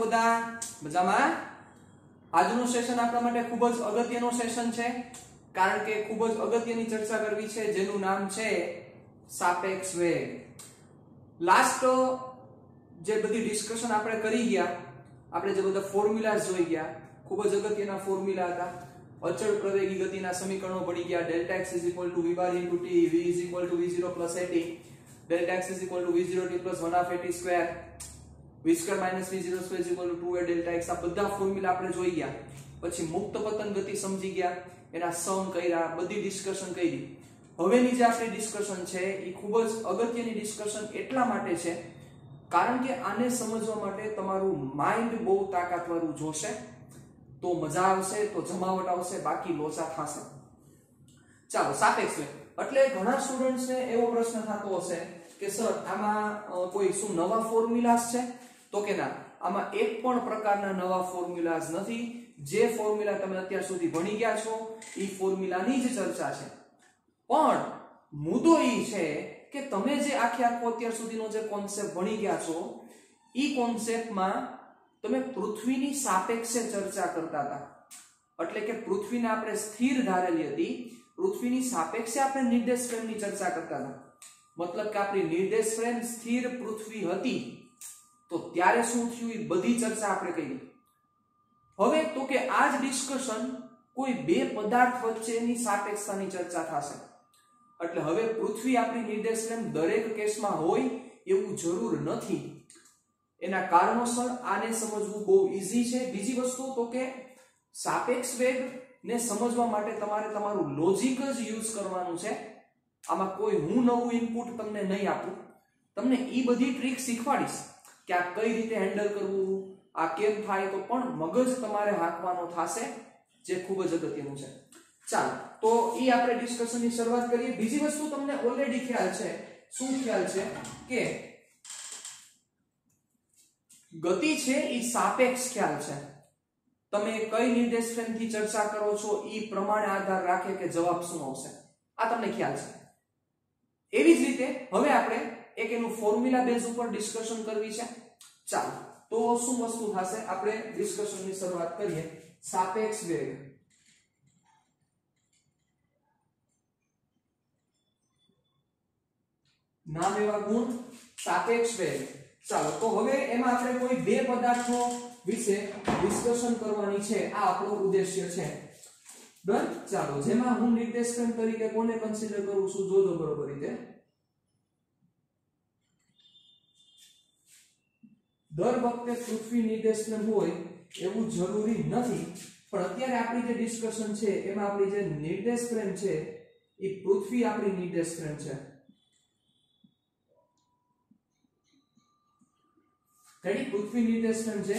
બધા મજામાં? આજનું સેશન આપણા માટે ખૂબ જ અગત્યનું સેશન છે, કારણ કે ખૂબ જ અગત્યની ચર્ચા કરવી છે જેનું નામ છે સાપેક્ષ વેગ. લાસ્ટ જે બધી ડિસ્કશન આપણે કરી ગયા, આપણે જે બધા ફોર્મ્યુલાસ જોઈ ગયા, ખૂબ જ અગત્યના ફોર્મ્યુલા હતા. અચળ પ્રવેગી ગતિના સમીકરણો પડી ગયા. Delta x v bar * t, v v0 at, delta x v0 t + 1/2 at² v² - v02 2a delta x. આ બધા ફોર્મ્યુલા આપણે જોઈ ગયા. પછી મુક્ત પતન ગતિ સમજી ગયા, એના સમ કર્યા, બધી ડિસ્કશન કરી. હવેની જે આપણી ડિસ્કશન છે એ ખૂબ જ અગત્યની ડિસ્કશન એટલા માટે છે કારણ કે આને સમજવા માટે તમારું માઇન્ડ બહુ તાકાતવાળું જોશે, તો મજા આવશે, તો જમાવટ આવશે, બાકી લોચા થશે. ચાલો, સાપેક્ષ વેગ એટલે ઘણા સ્ટુડન્ટ્સને એવો પ્રશ્ન થતો હશે કે સર આમાં કોઈ શું નવા ફોર્મ્યુલાસ છે? તો કે ના, આમાં એક પણ પ્રકારના નવા ફોર્મ્યુલાસ નથી. જે ફોર્મ્યુલા તમે અત્યાર સુધી ભણી ગયા છો એ ફોર્મ્યુલાની જ ચર્ચા છે. પણ મુદ્દો એ છે કે તમે જે આખો અત્યાર સુધીનો જે કોન્સેપ્ટ ભણી ગયા છો એ કોન્સેપ્ટમાં તમે પૃથ્વીની સાપેક્ષે ચર્ચા કરતા હતા. એટલે કે પૃથ્વીને આપણે સ્થિર ધારેલી હતી, પૃથ્વીની સાપેક્ષે આપણે નિર્દેશ ફ્રેમની ચર્ચા કરતા હતા. મતલબ કે આપણી નિર્દેશ ફ્રેમ સ્થિર પૃથ્વી હતી, તો ત્યારે શું થયું એ બધી ચર્ચા આપણે કરી. હવે તો કે આ જ ડિસ્કશન કોઈ બે પદાર્થ વચ્ચેની સાપેક્ષતાની ચર્ચા થશે. એટલે હવે પૃથ્વી આપણી નિર્દેશ ફ્રેમ દરેક કેસમાં હોય એવું જરૂર નથી. એના કારણોસર આને સમજવું બહુ ઈઝી છે. બીજી વસ્તુ તો કે સાપેક્ષ વેગ ને સમજવા માટે તમારે તમારું લોજિક જ યુઝ કરવાનું છે. આમાં કોઈ હું નવું ઇનપુટ તમને નહીં આપું, તમને ઈ બધી ટ્રીક શીખવાડીશ કે આ કઈ રીતે હેન્ડલ કરવું, આ કેમ થાય, તો પણ મગજ તમારે હાંકવાનો થશે, જે ખૂબ જ અગત્યનું છે. ચાલો, તો ઈ આપણે ડિસ્કશનની શરૂઆત કરીએ. બીજી વસ્તુ તમને ઓલરેડી ખ્યાલ છે. શું ખ્યાલ છે? કે ગતિ છે એ સાપેક્ષ ખ્યાલ છે. તમે કઈ નિર્દેશ ફ્રેમથી ચર્ચા કરો છો એ પ્રમાણે આધાર રાખે કે જવાબ શું આવશે. આ તમને ખ્યાલ છે. એવી જ રીતે હવે આપણે એક એનું ફોર્મ્યુલા બેઝ ઉપર ડિસ્કશન કરવી છે. ચાલો, તો શું વસ્તુ થશે? આપણે ડિસ્કશનની શરૂઆત કરીએ. સાપેક્ષ વેગ, નામ એવા ગુણ, સાપેક્ષ વેગ. ચાલો, તો હવે એમાં આપણે કોઈ બે પદાર્થો વિશે ડિસ્કશન કરવાની છે. આ આપણો ઉદ્દેશ્ય છે. ડન. ચાલો, જેમાં હું નિર્દેશ ફ્રેમ તરીકે કોને કન્સિડર કરું છું જોજો બરોબર રીતે. દર વખતે પૃથ્વી નિર્દેશ ફ્રેમ હોય એવું જરૂરી નથી, પણ અત્યારે આપણી જે ડિસ્કશન છે એમાં આપણી જે નિર્દેશ ફ્રેમ છે એ પૃથ્વી આપણી નિર્દેશ ફ્રેમ છે. રેડી? પૃથ્વી નિર્દેશ ફ્રેમ છે,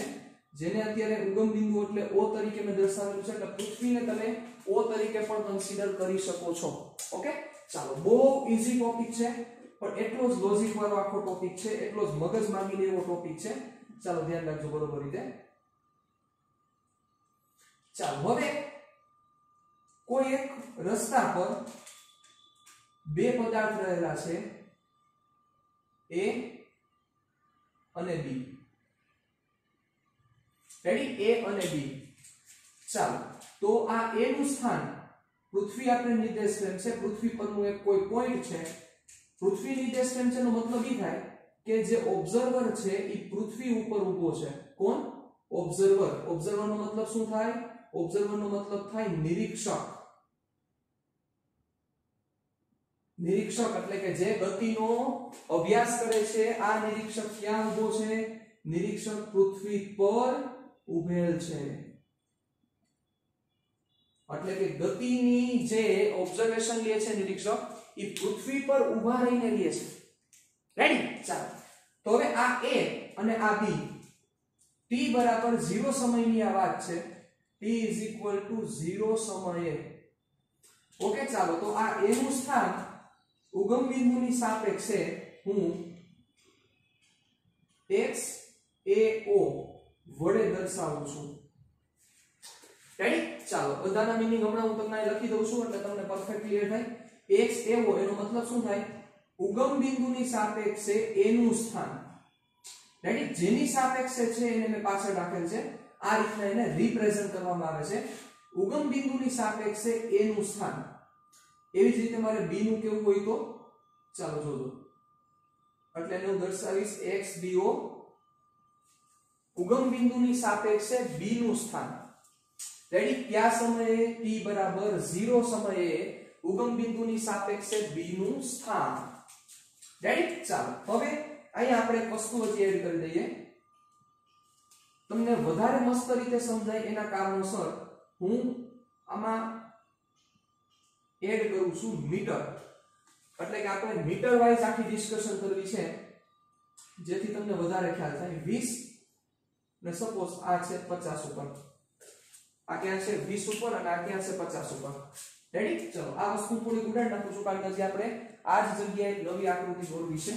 જેને અત્યારે ઉગમ બિંદુ એટલે O તરીકે મેં દર્શાવેલું છે. એટલે પૃથ્વીને તમે O તરીકે પણ કન્સિડર કરી શકો છો. ઓકે? ચાલો, બહુ ઈઝી ટોપિક છે, પણ એટલો જ લોજિક વાળો આખો ટોપિક છે, એટલો જ મગજ માંગી લે એવો ટોપિક છે. ચાલો, ધ્યાન રાખજો બરોબર રીતે. ચાલો, હવે કોઈ એક રસ્તા પર બે પદાર્થ રહેલા છે, A અને B. રેડી? A અને B. ચાલો, તો આ A નું સ્થાન પૃથ્વી આપણે નિર્દેશ ફ્રેમ છે, પૃથ્વી પરનું એક કોઈ પોઈન્ટ છે. પૃથ્વી નિર્દેશ ફ્રેમ છે નો મતલબ એ થાય કે જે ઓબ્ઝર્વર છે એ પૃથ્વી ઉપર ઊભો છે. કોણ? ઓબ્ઝર્વર. ઓબ્ઝર્વર નો મતલબ શું થાય? ઓબ્ઝર્વર નો મતલબ થાય નિરીક્ષક. નિરીક્ષક એટલે કે જે ગતિનો અભ્યાસ કરે છે, આ નિરીક્ષક ક્યાં ઊભો છે? નિરીક્ષક પૃથ્વી પર ઊભેલ છે. એટલે કે ગતિની જે ઓબ્ઝર્વેશન લે છે નિરીક્ષક, એ પૃથ્વી પર ઊભા રહીને લે છે. રેડી? ચાલો, તો હવે આ A અને આ B, t બરાબર 0 સમયની આ વાત છે. t = 0 સમયે. ઓકે? ચાલો, તો આ A નું સ્થાન ઉગમ બિંદુની સાપેક્ષે હું XAO વડે દર્શાવું છું. રેડી? ચાલો, બધાના મીનિંગ હમણાં હું તમને લખી દઉં છું એટલે તમને પરફેક્ટ ક્લિયર થાય. XAO એનો મતલબ શું થાય? ઉગમ બિંદુની સાપેક્ષે A નું સ્થાન. રેડી જેની સાપેક્ષે છે એને મેં પાછળ રાખેલ છે આ રીતના એને રિપ્રેઝન્ટ કરવામાં આવે છે ઉગમ બિંદુની સાપેક્ષે a નું સ્થાન એવી જ રીતે મારે b નું કેવું હોય તો ચાલો જોજો એટલે હું દર્શાવીશ xbo ઉગમ બિંદુની સાપેક્ષે b નું સ્થાન રેડી કયા સમયે t બરાબર 0 સમયે ઉગમ બિંદુની સાપેક્ષે b નું સ્થાન રેડી ચાલો હવે અહીં આપણે એક વસ્તુ હજી એડ કરી દઈએ તમને વધારે મસ્ત રીતે સમજાય એના કારણોસર હું આમાં એડ કરું છું મીટર એટલે કે આપણે મીટર વાઇઝ આખી ડિસ્કશન કરવી છે જેથી તમને વધારે ખ્યાલ થાય 20 ને સપોઝ આ છે 50 ઉપર આ ક્યાં છે 20 ઉપર અને આ ક્યાં છે 50 ઉપર રેડી ચલો આ વસ્તુ થોડી ઉડાડ નાખું છું કારણ કે હજી આપણે આ જ જગ્યાએ નવી આકૃતિ દોરવી છે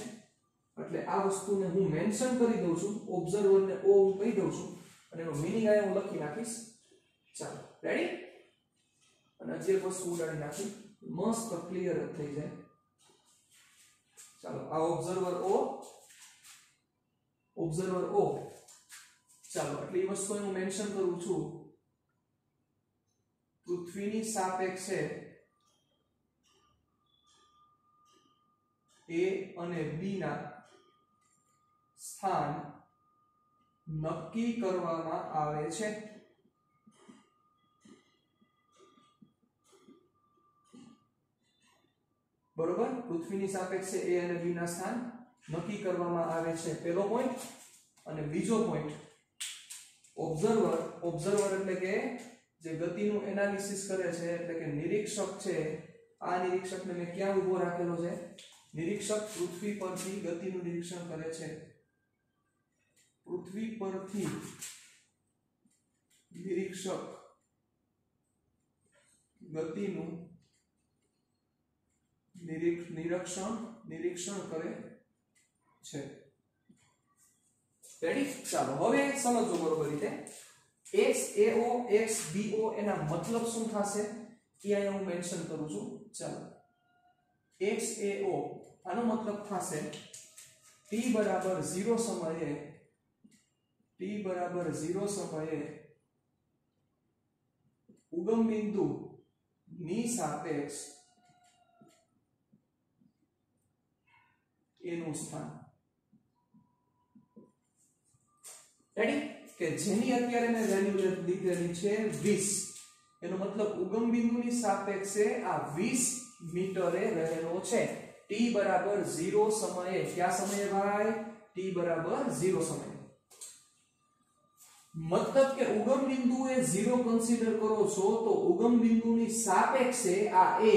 એટલે આ વસ્તુને હું મેન્શન કરી દઉં છું ઓબ્ઝર્વર ને ઓ હું કહી દઉં છું અને એનો મીનિંગ આ હું લખી નાખીશ ચાલો રેડી અને જે વસ્તુ ઉડાડી નાખી મસ્ત ક્લિયર થઈ જાય ચાલો આ ઓબ્ઝર્વર ઓ ચાલો એટલે એ વસ્તુ હું મેન્શન કરું છું પૃથ્વીની સાપેક્ષે a અને b ના સ્થાન નક્કી કરવામાં આવે છે બરોબર પૃથ્વીની સાપેક્ષે a અને b ના સ્થાન નક્કી કરવામાં આવે છે પહેલો પોઈન્ટ અને બીજો પોઈન્ટ ઓબ્ઝર્વર એટલે કે જે ગતિનું એનાલિસિસ કરે છે એટલે કે નિરીક્ષક છે આ નિરીક્ષકને મેં ક્યાં ઊભો રાખેલો છે નિરીક્ષક પૃથ્વી પરથી ગતિનું નિરીક્ષણ કરે છે પૃથ્વી પરથી નિરીક્ષક ગતિનું નિરીક્ષણ કરે છે રેડી ચાલો હવે સમજો બરોબર રીતે xao xbo એના મતલબ શું થશે એ અહીંયા હું મેન્શન કરું છું ચાલો xao આનો મતલબ થશે t બરાબર 0 સમયે ઉગમ બિંદુ ની સાપેક્ષ એનું સ્થાન રેડી કે જેની અત્યારે મેં વેલ્યુ લીધેલી છે 20 એનો મતલબ ઉગમ બિંદુની સાપેક્ષે આ 20 મીટરે રહેલો છે t બરાબર 0 સમયે કયા સમયે ભાઈ t બરાબર 0 સમયે मतलब કે ઉગમ બિંદુએ 0 કન્સિડર કરો છો તો ઉગમ બિંદુની સાપેક્ષે આ a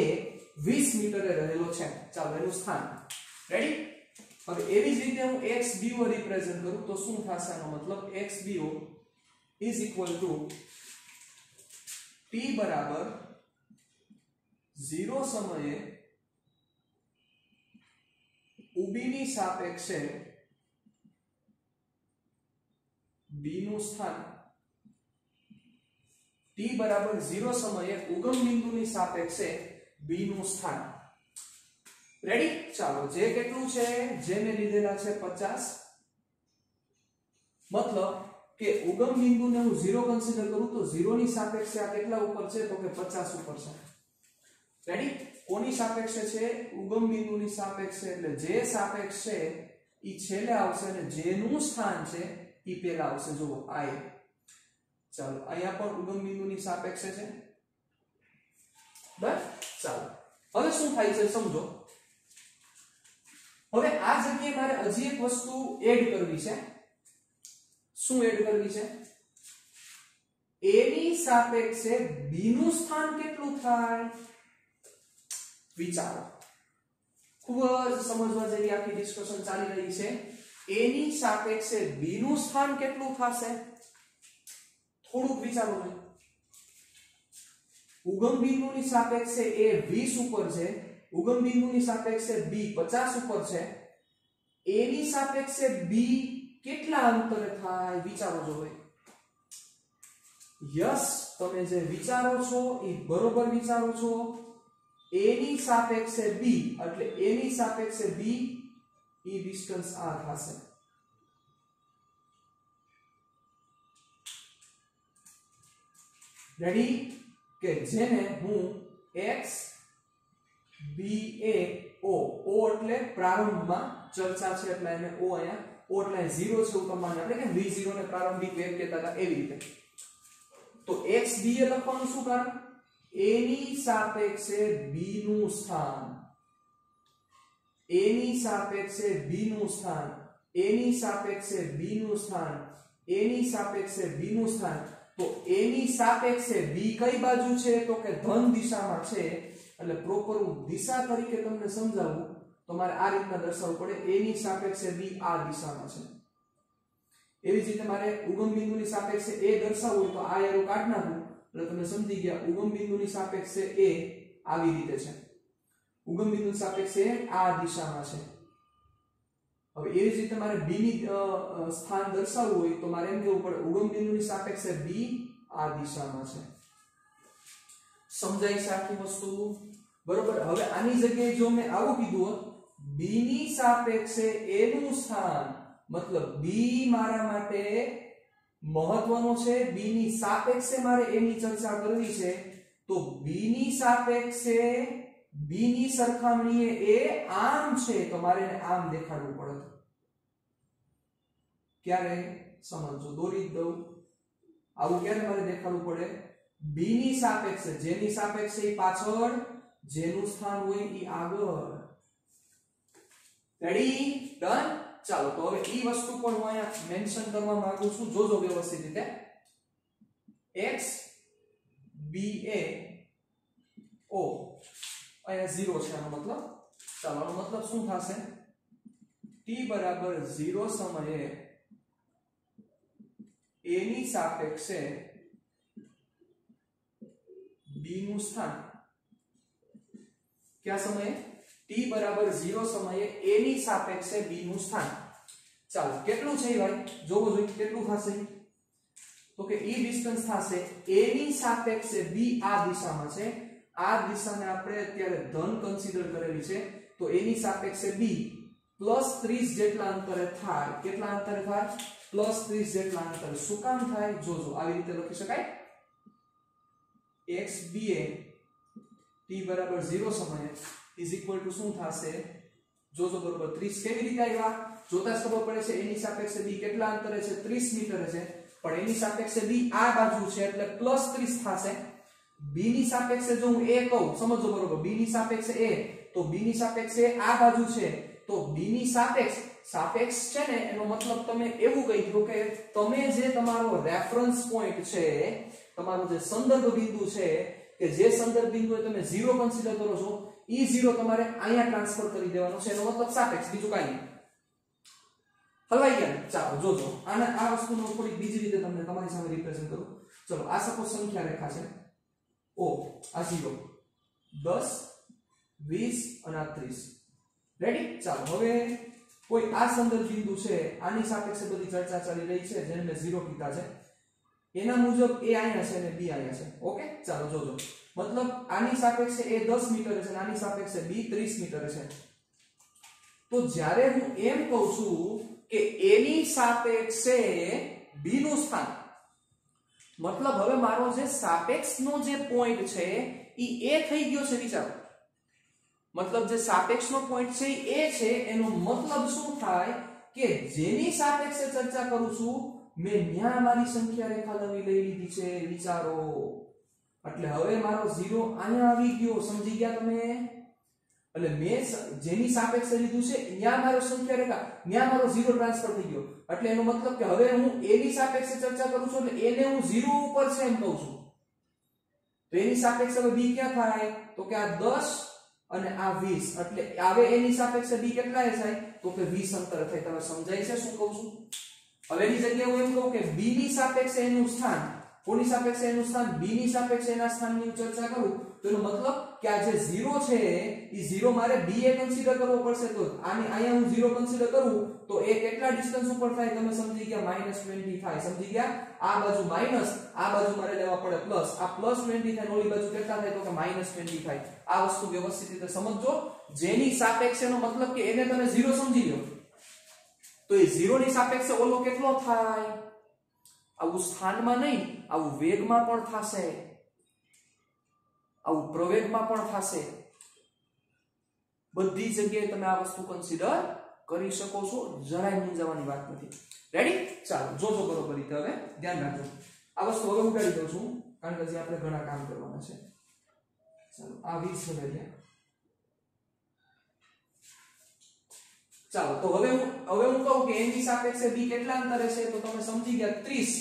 20 મીટરે રહેલો છે ચાલો એનું સ્થાન રેડી હવે એવી જ રીતે હું xbo રિપ્રેઝન્ટ કરું તો શું થશે આનો મતલબ xbo t બરાબર 0 સમયે ઉબીની સાપેક્ષે b નું સ્થાન t બરાબર 0 સમયે ઉગમ બિંદુની સાપેક્ષે b નું સ્થાન રેડી ચાલો જે કેટલું છે જે મેં લીધેલા છે 50 મતલબ કે ઉગમ બિંદુને હું 0 કન્સિડર કરું તો 0 ની સાપેક્ષે આ કેટલા ઉપર છે તો કે 50 ઉપર છે રેડી કોની સાપેક્ષે છે ઉગમ બિંદુની સાપેક્ષે એટલે જે સાપેક્ષ છે ઈ છેલ્લે આવશે અને જેનું સ્થાન છે ઈ પહેલા આવશે જો આ ચાલો અહીંયા પણ ઉગમ બિંદુની સાપેક્ષે છે બસ ચાલો હવે શું થાય છે સમજો હવે આ જગ્યાએ મારે હજી એક વસ્તુ એડ કરવી છે શું એડ કરવી છે a ની સાપેક્ષે b નું સ્થાન કેટલું થાય વિચારો ખૂબ જ સમજવા જેવી આખી ડિસ્કશન ચાલી રહી છે a ની સાપેક્ષે b નું સ્થાન કેટલું થશે થોડુંક વિચારો ઉગમ બિંદુની સાપેક્ષે a 20 ઉપર છે ઉગમ બિંદુની સાપેક્ષે b 50 ઉપર છે a ની સાપેક્ષે b કેટલા અંતરે થાય વિચારો જો યસ તમે જે વિચારો છો એ બરોબર વિચારો છો a ની સાપેક્ષે b એટલે a ની સાપેક્ષે b ઈ ડિસ્ટન્સ આ થશે રેડી કે જેને હું x b a o o એટલે પ્રારંભમાં ચર્ચા છે એટલે એને o અહીંયા o એટલે 0 છે એવું તમને આપણે કે v0 ને પ્રારંભિક વેગ કહેતા હતા એવી રીતે તો x b a લખવાનું શું કારણ a ની સાપેક્ષે b નું સ્થાન a ની સાપેક્ષે b નું સ્થાન a ની સાપેક્ષે b નું સ્થાન a ની સાપેક્ષે b નું સ્થાન તો a ની સાપેક્ષે b કઈ બાજુ છે તો કે ધન દિશામાં છે એટલે પ્રોપર હું દિશા તરીકે તમને સમજાવું તો મારે આ રીતના દર્શાવવું પડે a ની સાપેક્ષે b આ દિશામાં છે એવી જ રીતે મારે ઉગમ બિંદુની સાપેક્ષે a દર્શાવવું હોય તો આ એરો કાઢ નાખું એટલે તમે સમજી ગયા ઉગમ બિંદુની સાપેક્ષે a આવી રીતે છે ઉગમ બિંદુની સાપેક્ષે આ દિશામાં છે હવે એવી જ રીતે મારે b ની સ્થાન દર્શાવવું હોય તો મારે એમ કહેવું પડે ઉગમ બિંદુની સાપેક્ષે b આ દિશામાં છે સમજાય છે આખી વસ્તુ બરોબર હવે આની જગ્યાએ જો મેં આવું કીધું હોત b ની સાપેક્ષે a નું સ્થાન मतलब b મારા માટે મહત્વનો છે b ની સાપેક્ષે મારે a ની ચર્ચા કરવી છે તો b ની સાપેક્ષે b ની સરખામણીએ a આમ છે તો મારે એને આમ દેખાડવું પડે ક્યારે સમજો દોરી દઉં આવું ક્યારે મારે દેખાડવું પડે b ની સાપેક્ષે જેની સાપેક્ષે ઈ પાછળ જેનું સ્થાન હોય ઈ આગળ રેડી ડન ચાલો તો હવે ઈ વસ્તુ પણ હું અહીંયા મેન્શન કરવા માંગુ છું જોજો વ્યવસ્થિત રીતે x b a o અહીંયા 0 છે આનો મતલબ ચાલો આનો મતલબ શું થશે t બરાબર 0 સમયે a ની સાપેક્ષે b નું સ્થાન કયા સમયે t બરાબર 0 સમયે a ની સાપેક્ષે b નું સ્થાન ચાલો કેટલું છે ભાઈ જોવો જોઈએ કેટલું થશે તો કે ઈ ડિસ્ટન્સ થશે a ની સાપેક્ષે b આ દિશામાં છે આ દિશાને આપણે અત્યારે ધન કન્સિડર કરેલી છે તો a ની સાપેક્ષે b +30 જેટલા અંતરે થાય કેટલા અંતરે થાય +30 જેટલા અંતરે શું કામ થાય જોજો આવી રીતે લખી શકાય x b a t બરાબર 0 સમયે is equal to શું થશે જોજો બરોબર 30 કેવી રીતે આવ્યા જોતા જ ખબર પડે છે એની સાપેક્ષે b કેટલા અંતરે છે 30 મીટરે છે પણ એની સાપેક્ષે b આ બાજુ છે એટલે +30 થશે b ની સાપેક્ષે જો હું a કહું સમજો બરોબર b ની સાપેક્ષે a તો b ની સાપેક્ષે આ બાજુ છે તો b ની સાપેક્ષ છે ને એનો મતલબ તમે એવું કહી દો કે તમે જે તમારો રેફરન્સ પોઈન્ટ છે તમારો જે સંદર્ભ બિંદુ છે કે જે સંદર્ભ બિંદુએ તમે 0 કન્સિડર કરો છો ઈ 0 તમારે અહીંયા ટ્રાન્સફર કરી દેવાનો છે એનો મતલબ સાપેક્ષ બીજું કાંઈ નહીં હલવાઈ ગયા ચાલો જોજો આને આ વસ્તુનો થોડી બીજી રીતે તમને તમારી સામે રિપ્રેઝન્ટ કરું ચલો આ સપોઝ સંખ્યા રેખા છે ઓ આ 0 10 20 અને 30 રેડી ચાલો હવે કોઈ આ સંદર્ભ બિંદુ છે આની સાપેક્ષે બધી ચર્ચા ચાલી રહી છે જેને મેં 0 કીધા છે એના મુજબ a અહીંયા છે અને b અહીંયા છે ઓકે ચાલો જોજો मतलब આની સાપેક્ષે a 10 મીટર છે અને આની સાપેક્ષે b 30 મીટર છે તો જ્યારે હું એમ કહું છું કે a ની સાપેક્ષે b નું સ્થાન मतलब હવે મારો જે સાપેક્ષનો જે પોઈન્ટ છે ઈ a થઈ ગયો છે વિચારો मतलब જે સાપેક્ષનો પોઈન્ટ છે ઈ a છે એનો મતલબ શું થાય કે જેની સાપેક્ષે ચર્ચા કરું છું મેં ન્યા મારી સંખ્યા રેખા લઈ લીધી છે વિચારો એટલે હવે મારો 0 અહીંયા આવી ગયો સમજી ગયા તમે એટલે મેં જેની સાપેક્ષે લીધું છે ન્યા મારો સંખ્યા રેખા ન્યા મારો 0 ટ્રાન્સફર થઈ ગયો એટલે એનો મતલબ કે હવે હું a ની સાપેક્ષે ચર્ચા કરું છું એટલે a ને હું 0 ઉપર છે એમ કહું છું તો એની સાપેક્ષે હવે b ક્યાં થાય તો કે આ 10 અને આ 20 એટલે આવે એની સાપેક્ષે b કેટલા થાય તો કે 20 અંતર થાય તમે સમજાય છે શું કહું છું હવે એની જગ્યાએ હું એમ કહું કે b ની સાપેક્ષે એનું સ્થાન કોની સાપેક્ષે એનું સ્થાન b ની સાપેક્ષે એના સ્થાનની ચર્ચા કરું તો એનો મતલબ કે આ જે 0 છે ઈ 0 મારે b એ કન્સિડર કરવો પડશે તો આની અહીંયા હું 0 કન્સિડર કરું તો એ કેટલા ડિસ્ટન્સ ઉપર થાય તમે સમજી ગયા -20 થાય સમજી ગયા આ બાજુ માઈનસ આ બાજુ મારે લેવા પડે પ્લસ આ +20 થાય ઓલી બાજુ કેટલા થાય તો કે -20 થાય આ વસ્તુ વ્યવસ્થિત રીતે સમજજો જેની સાપેક્ષેનો મતલબ કે એને તમે 0 સમજી લો તો એ 0 ની સાપેક્ષે ઓલો કેટલો થાય આવું સ્થાનમાં નહીં આવું વેગમાં પણ થશે આવું પ્રવેગમાં પણ થશે. બધી જગ્યાએ તમે આ વસ્તુ કન્સિડર કરી શકો છો, જરાય મૂંઝાવાની વાત નથી. રેડી? ચાલો જોજો બરોબર રીતે, હવે ધ્યાન રાખજો. આ વસ્તુ હવે ઉડાડી દઉં છું કારણ કે આપણે ઘણા કામ કરવાના છે. ચાલો આ 20 ઉડાડ્યા. ચાલો તો હવે હું કહું કે a ની સાપેક્ષે b કેટલા અંતરે છે, તો તમે સમજી ગયા 30.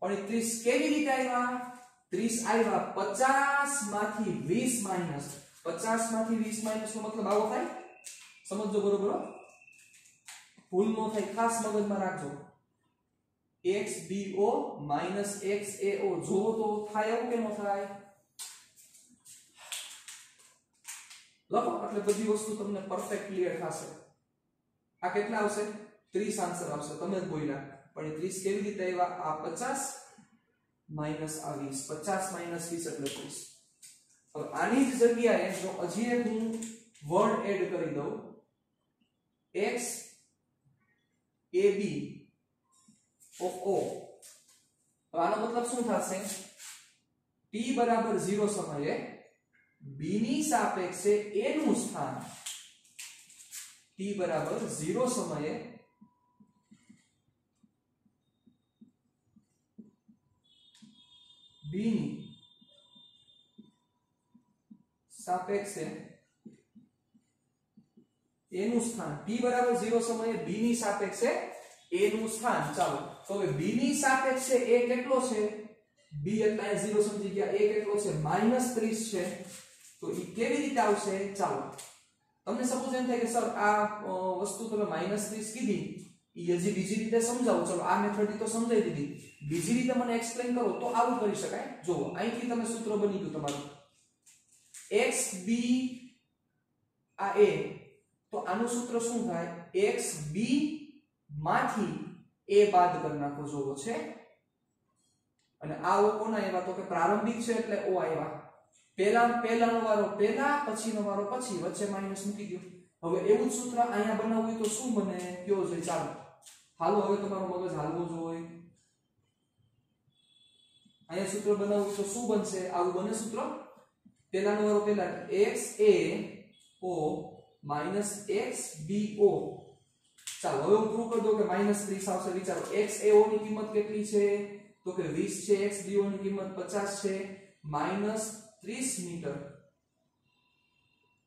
પણ એ 30 કેવી રીતે આવ્યા? 30 આવ્યા 50 માંથી 20 માઈનસ. 50 માંથી 20 માઈનસ નો મતલબ આવો થાય. સમજો બરોબર, ભૂલ નો થાય, ખાસ મગજમાં રાખજો. xbo xao જો તો થાય એવું કે ન થાય? લખો એટલે બધી વસ્તુ તમને પરફેક્ટ ક્લિયર થશે. આ કેટલા આવશે? 30 આન્સર આવશે. તમે જ બોલ્યા, પણ એ 30 કેવી રીતે આવ્યા? આ 50 માઈનસ આ 20. 50 માઈનસ 20 એટલે 30. હવે આની જ જગ્યાએ જો હજી એક હું વર્ડ એડ કરી દઉં, x ab of o. આનો મતલબ શું થશે? t બરાબર 0 સમયે b ની સાપેક્ષે a નું સ્થાન, t બરાબર 0 સમયે b ની સાપેક્ષે a નું સ્થાન, t બરાબર 0 સમયે b ની સાપેક્ષે a નું સ્થાન. ચાલો તો હવે b ની સાપેક્ષે a કેટલો છે? b એટલે 0 સમજી ગયા. a કેટલો છે? -30 છે. તો એ કેવી રીતે આવશે? ચાલો તમને સપોઝ એમ થાય કે સર આ વસ્તુ તમે -30 કીધી, એ હજી બીજી રીતે સમજાવો. ચલો આ મેથડ તો સમજાવી દીધી, બીજી રીતે મને એક્સપ્લેન કરો તો આવું કરી શકાય. જો અહીંથી તમે સૂત્ર બની ગયું તમારું xb આ a, તો આનું સૂત્ર શું થાય? xb માંથી a બાદ કરી નાખો. જોવો છે, અને આ ઓ કોના આવ્યા? તો કે પ્રારંભિક છે એટલે o આવ્યા. પહેલાનો વારો પહેલા, પછીનો વારો પછી, વચ્ચે માઈનસ મૂકી દો. હવે એવું જ સૂત્ર અહીંયા બનાવવું તો શું બને કયો છે? ચાલો હાલો, હવે તમારો મગજ હાલવો જોઈએ. અહીંયા સૂત્ર બનાવવું તો શું બનશે? આવું બને સૂત્ર. પહેલાનો વારો પહેલા, x a o minus x b o. ચાલો હવે હું પ્રૂવ કરી દઉં કે -30 આવશે. વિચારો x a o ની કિંમત કેટલી છે? તો કે 20 છે. x b o ની કિંમત 50 છે. -30 મીટર.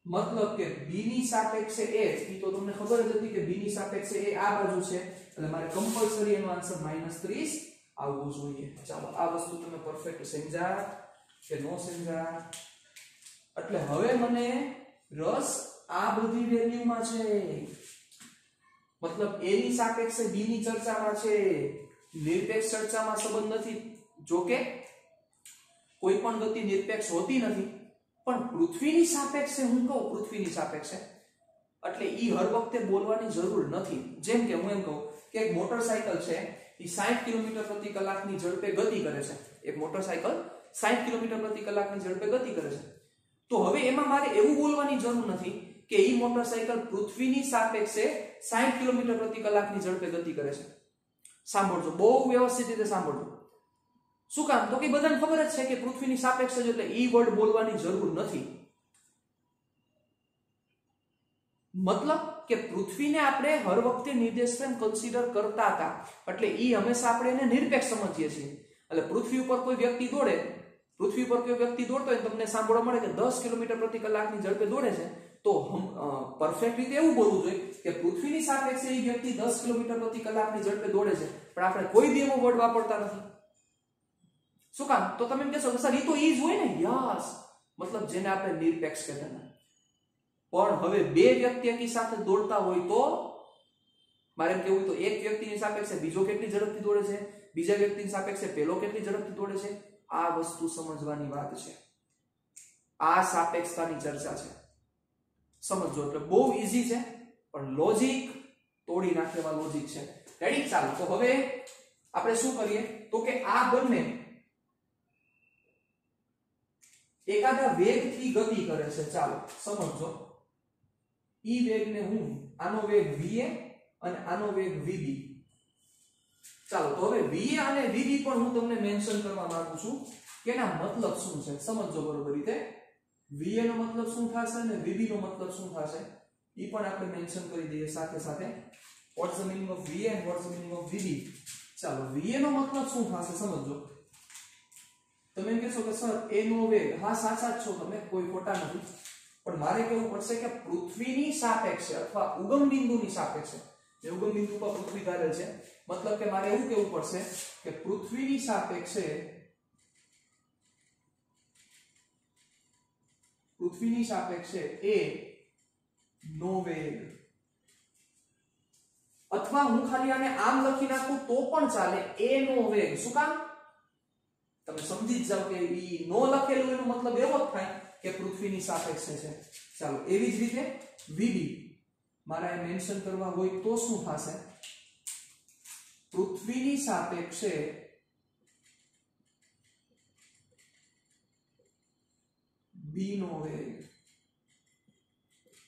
મતલબ કે b ની સાપેક્ષે a, ઈ તો તમને ખબર જ હતી કે b ની સાપેક્ષે a આ બાજુ છે, એટલે મારે કમ્પલસરી એનો આન્સર -30 આવવો જોઈએ. ચાલો આ વસ્તુ તમે પરફેક્ટ સમજ્યા કે નો સમજ્યા? એટલે હવે મને રસ આ બધી વેલ્યુમાં છે. મતલબ a ની સાપેક્ષે b ની ચર્ચામાં છે, નિરપેક્ષ ચર્ચામાં સંબંધ નથી. જો કે કોઈ પણ ગતિ નિરપેક્ષ હોતી નથી, પણ પૃથ્વીની સાપેક્ષે હું કહું, પૃથ્વીની સાપેક્ષે એટલે ઈ હર વખતે બોલવાની જરૂર નથી. જેમ કે હું એમ કહું કે એક મોટરસાયકલ છે, ઈ 60 કિલોમીટર પ્રતિ કલાકની ઝડપે ગતિ કરે છે. એક મોટરસાયકલ 60 કિલોમીટર પ્રતિ કલાકની ઝડપે ગતિ કરે છે. તો હવે એમાં મારે એવું બોલવાની જરૂર નથી કે ઈ મોટરસાયકલ પૃથ્વીની સાપેક્ષે 60 કિલોમીટર પ્રતિ કલાકની ઝડપે ગતિ કરે છે. સાંભળજો, બહુ વ્યવસ્થિત રીતે સાંભળજો. શું કામ? તો કે બધાને ખબર જ છે કે પૃથ્વીની સાપેક્ષે એટલે ઈ વર્ડ બોલવાની જરૂર નથી. મતલબ કે પૃથ્વીને આપણે હર વખતે નિર્દેશક કન્સિડર કરતા હતા, એટલે ઈ હંમેશા આપણે એને નિરપેક્ષ સમજીએ છીએ. એટલે પૃથ્વી ઉપર કોઈ વ્યક્તિ દોડે, પૃથ્વી પર કોઈ વ્યક્તિ દોડતો હોય, તમને સાંભળવા મળે કે 10 કિલોમીટર પ્રતિ કલાકની ઝડપે દોડે છે, તો પરફેક્ટ રીતે એવું બોલવું જોઈએ કે પૃથ્વીની સાપેક્ષે એ વ્યક્તિ 10 કિલોમીટર પ્રતિ કલાકની ઝડપે દોડે છે. પણ આપણે કોઈ દી એવો વર્ડ વાપરતા નથી. શું કામ? તો તમે એમ કહેશો કે સર એ તો ઈ જ હોય ને. યસ, મતલબ જેને આપણે નિરપેક્ષ કહેતા હતા. પણ હવે બે વ્યક્તિ એકી સાથે દોડતા હોય તો મારે એમ કહેવું તો એક વ્યક્તિની સાપેક્ષે બીજો કેટલી ઝડપથી દોડે છે, બીજા વ્યક્તિની સાપેક્ષે પેલો કેટલી ઝડપથી દોડે છે, આ વસ્તુ સમજવાની વાત છે. આ સાપેક્ષતાની ચર્ચા છે. સમજો એટલે બહુ ઈઝી છે, પણ લોજિક તોડી નાખે એવા લોજિક છે. રેડી? ચાલો તો હવે આપણે શું કરીએ તો કે આ બંને એકાદા વેગથી ગતિ કરે છે. ચાલો સમજો, ઈ વેગને હું આનો વેગ va અને આનો વેગ vb. ચાલો તો હવે va અને vb પણ હું તમને મેન્શન કરવા માંગુ છું કે એના મતલબ શું છે. સમજો બરોબર રીતે. VA નો મતલબ શું થશે અને VB નો મતલબ શું થશે ઈ પણ આપણે મેન્શન કરી દઈએ સાથે સાથે. What's the meaning of VA and what's the meaning of VB? ચાલો VA નો મતલબ શું થશે સમજો. તમે એમ કહેશો કે સર A નો વેગ, હા સાચા જ છો તમે, કોઈ ખોટા નથી, પણ મારે કહેવું પડશે કે પૃથ્વીની સાપેક્ષે અથવા ઉગમ બિંદુની સાપેક્ષે, જે ઉગમ બિંદુ પર પૃથ્વી ધારેલ છે, મતલબ કે મારે એવું કહેવું પડશે કે પૃથ્વીની સાપેક્ષે A નો વેગ, અથવા હું ખાલી આને આમ લખી નાખું તો પણ ચાલે, A નો વેગ. શું કામ? તમે સમજી જ જાવ કે ઈ નો લખેલું એનો મતલબ એવો જ થાય કે પૃથ્વીની સાપેક્ષે છે. ચાલો એવી જ રીતે VB મારે મેન્શન કરવા હોય તો શું થશે? પૃથ્વીની સાપેક્ષે B નો વેગ.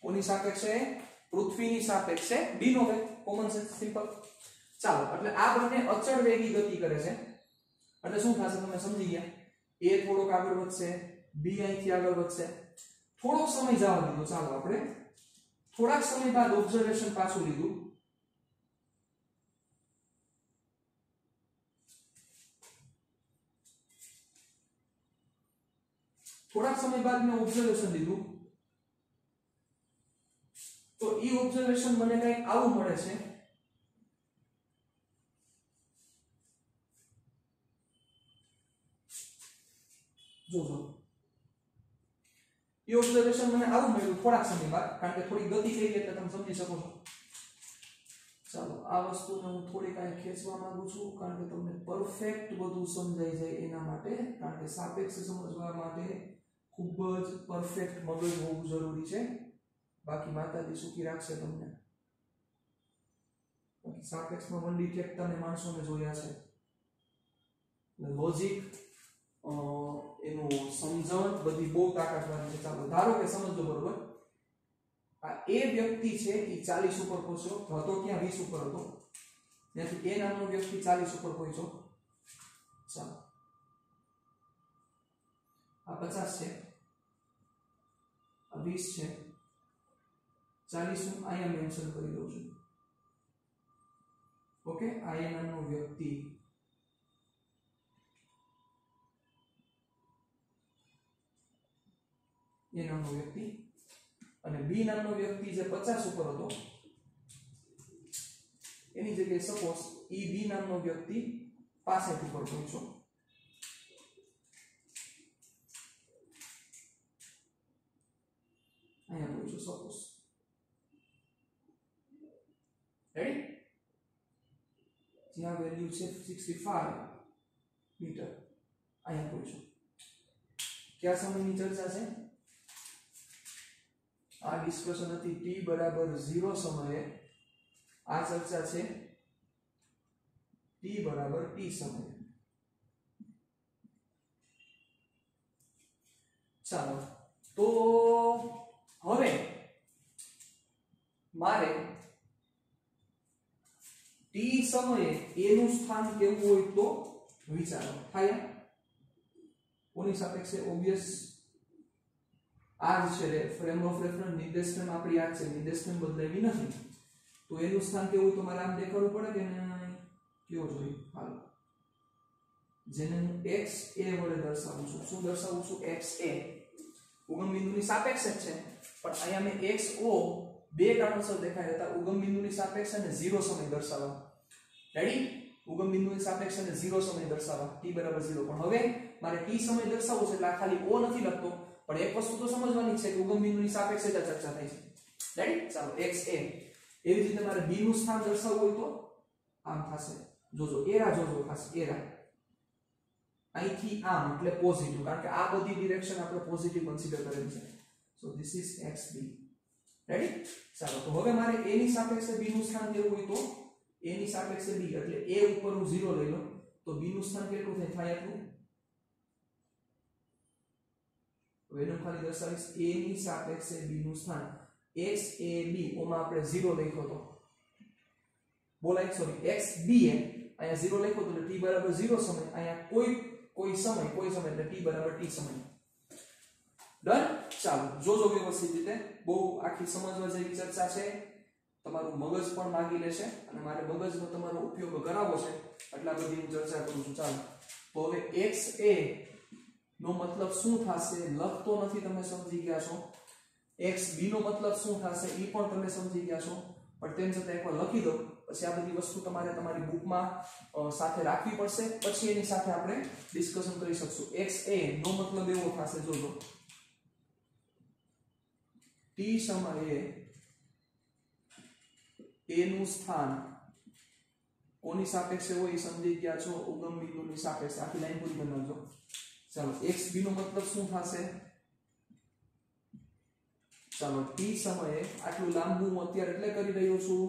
કોની સાપેક્ષે? પૃથ્વીની સાપેક્ષે B નો વેગ. Common sense, simple. ચાલો એટલે આ બંને અચળ વેગી ગતિ કરે છે એટલે શું થશે તમે સમજી ગયા. A થોડોક આગળ વધશે, B અહીંથી આગળ વધશે. થોડો સમય જવા દીધો, ચાલો આપણે થોડાક સમય બાદ ઓબ્ઝર્વેશન પાછું લીધું. થોડાક સમય બાદ મેં ઓબ્ઝર્વેશન લીધું તો ઈ ઓબ્ઝર્વેશન મને કંઈક આવું મળે છે. જોજો ઈ ઓબ્ઝર્વેશન મને આવું મળ્યું થોડાક સમય બાદ, કારણ કે થોડી ગતિ થઈ ગઈ એટલે તમે સમજી શકો છો. ચાલો આ વસ્તુને હું થોડીક અહીં ખેંચવા માંગુ છું કારણ કે તમને પરફેક્ટ બધું સમજાઈ જાય એના માટે, કારણ કે સાપેક્ષ સમજવા માટે ખૂબ જ પરફેક્ટ મગજ હોવું જરૂરી છે. બાકી માતાજી સુખી રાખશે તમને. સાપેક્ષમાં વંડી ઠેકતા ને માણસોને જોયા છે. લોજિક એનું સમજણ બધી બહુ તાકાતવાળી છે. ચાલો ધારો કે સમજો બરોબર, આ એ વ્યક્તિ છે એ 40 ઉપર પહોંચ્યો હતો, ક્યાં 20 ઉપર હતો, ત્યાંથી એ નામનો વ્યક્તિ 40 ઉપર પહોંચ્યો. ચાલો આ 50 છે, આ 20 છે, 40 હું અહીંયા મેન્શન કરી દઉં છું. ઓકે, આ એ નામનો વ્યક્તિ એ નામનો વ્યક્તિ અને B નામનો વ્યક્તિ જે 50 ઉપર હતો એની જગ્યાએ સપોઝ E B નામનો વ્યક્તિ 65 ઉપર પહોંચ્યો. અહીંયા પહોંચ્યો સપોઝ. રેડી? જ્યાં વેલ્યુ છે 65 મીટર, અહીંયા પહોંચ્યો. કયા સમયની ચર્ચા છે? આ ડિસ્કશન હતી t બરાબર 0 સમયે. આ ચર્ચા છે t બરાબર t સમયે. ચાલો તો હવે મારે t સમયે a નું સ્થાન કેવું હોય તો વિચારો. થાય કોની સાપેક્ષે? ઓબ્વિયસ આ જ છે ફ્રેમ ઓફ રેફરન્સ, નિર્દેશ ફ્રેમ આપણી આ છે, નિર્દેશ ફ્રેમ બદલાવી નથી. તો એનું સ્થાન કેવું તો મારે આમ દેખાડવું પડે કે કેવો જોઈએ? હાલો, જેને હું x a વડે દર્શાવું છું. શું દર્શાવું છું? x a. ઉગમ બિંદુની સાપેક્ષે જ છે, પણ અહીંયા મેં x o બે કારણોસર દેખાય હતા. ઉગમ બિંદુની સાપેક્ષે અને 0 સમય દર્શાવવા. રેડી? ઉગમ બિંદુની સાપેક્ષે અને 0 સમય દર્શાવવા, t બરાબર 0. પણ હવે મારે t સમય દર્શાવવો છે એટલે આ ખાલી o નથી લખતો, પણ એક વસ્તુ તો સમજવાની છે કે ઉગમ બિંદુની સાપેક્ષે જ ચર્ચા થઈ છે. રાઈટ? ચાલો x a. એવી રીતે મારે b નું સ્થાન દર્શાવવું હોય તો આમ થશે. જોજો એરા, જોજો ખાસ એરા અહીંથી આમ એટલે પોઝિટિવ, કારણ કે આ બધી ડિરેક્શન આપણે પોઝિટિવ કન્સિડર કરેલી છે. So this is xb. Ready? ચાલો તો હવે મારે a ની સાપેક્ષે b નું સ્થાન કેવું હોય તો a ની સાપેક્ષે b, એટલે a ઉપર હું 0 લઈ લઉં તો b નું સ્થાન કેટલું થાય આટલું? હવે એનું ખાલી દર્શાવીશ. a ની સાપેક્ષે b નું સ્થાન x a b, ઓમાં આપણે 0 લખ્યો તો બોલાય, સોરી x b એ અહીંયા 0 લખ્યો તો t બરાબર 0 સમય, અહીંયા કોઈ સમય એટલે t બરાબર t સમય. ડન? ચાલો જોજો વ્યવસ્થિત રીતે, બહુ આખી સમજવા જેવી ચર્ચા છે, તમારું મગજ પણ માગી લેશે અને મારે મગજનો તમારો ઉપયોગ કરાવવો છે એટલે આ બધી હું ચર્ચા કરું છું. ચાલો તો હવે XA નો મતલબ શું થશે લખતો નથી, તમે સમજી ગયા છો. XB નો મતલબ શું થશે એ પણ તમે સમજી ગયા છો, પણ તેમ છતાં એકવાર લખી દો, પછી આ બધી વસ્તુ તમારે તમારી બુકમાં સાથે રાખવી પડશે, પછી એની સાથે આપણે ડિસ્કશન કરી શકશું. XA નો મતલબ એવો થશે, જોજો t સમયે a નું સ્થાન કોની સાપેક્ષે હોય એ સમજી ગયા છો, ઉગમ બિંદુની સાપેક્ષે. આખી લાઈન પૂરી કરી નાખજો. ચાલો XB નો મતલબ શું થશે, ચાલો t સમયે, આટલું લાંબુ હું અત્યારે એટલે કરી રહ્યો છું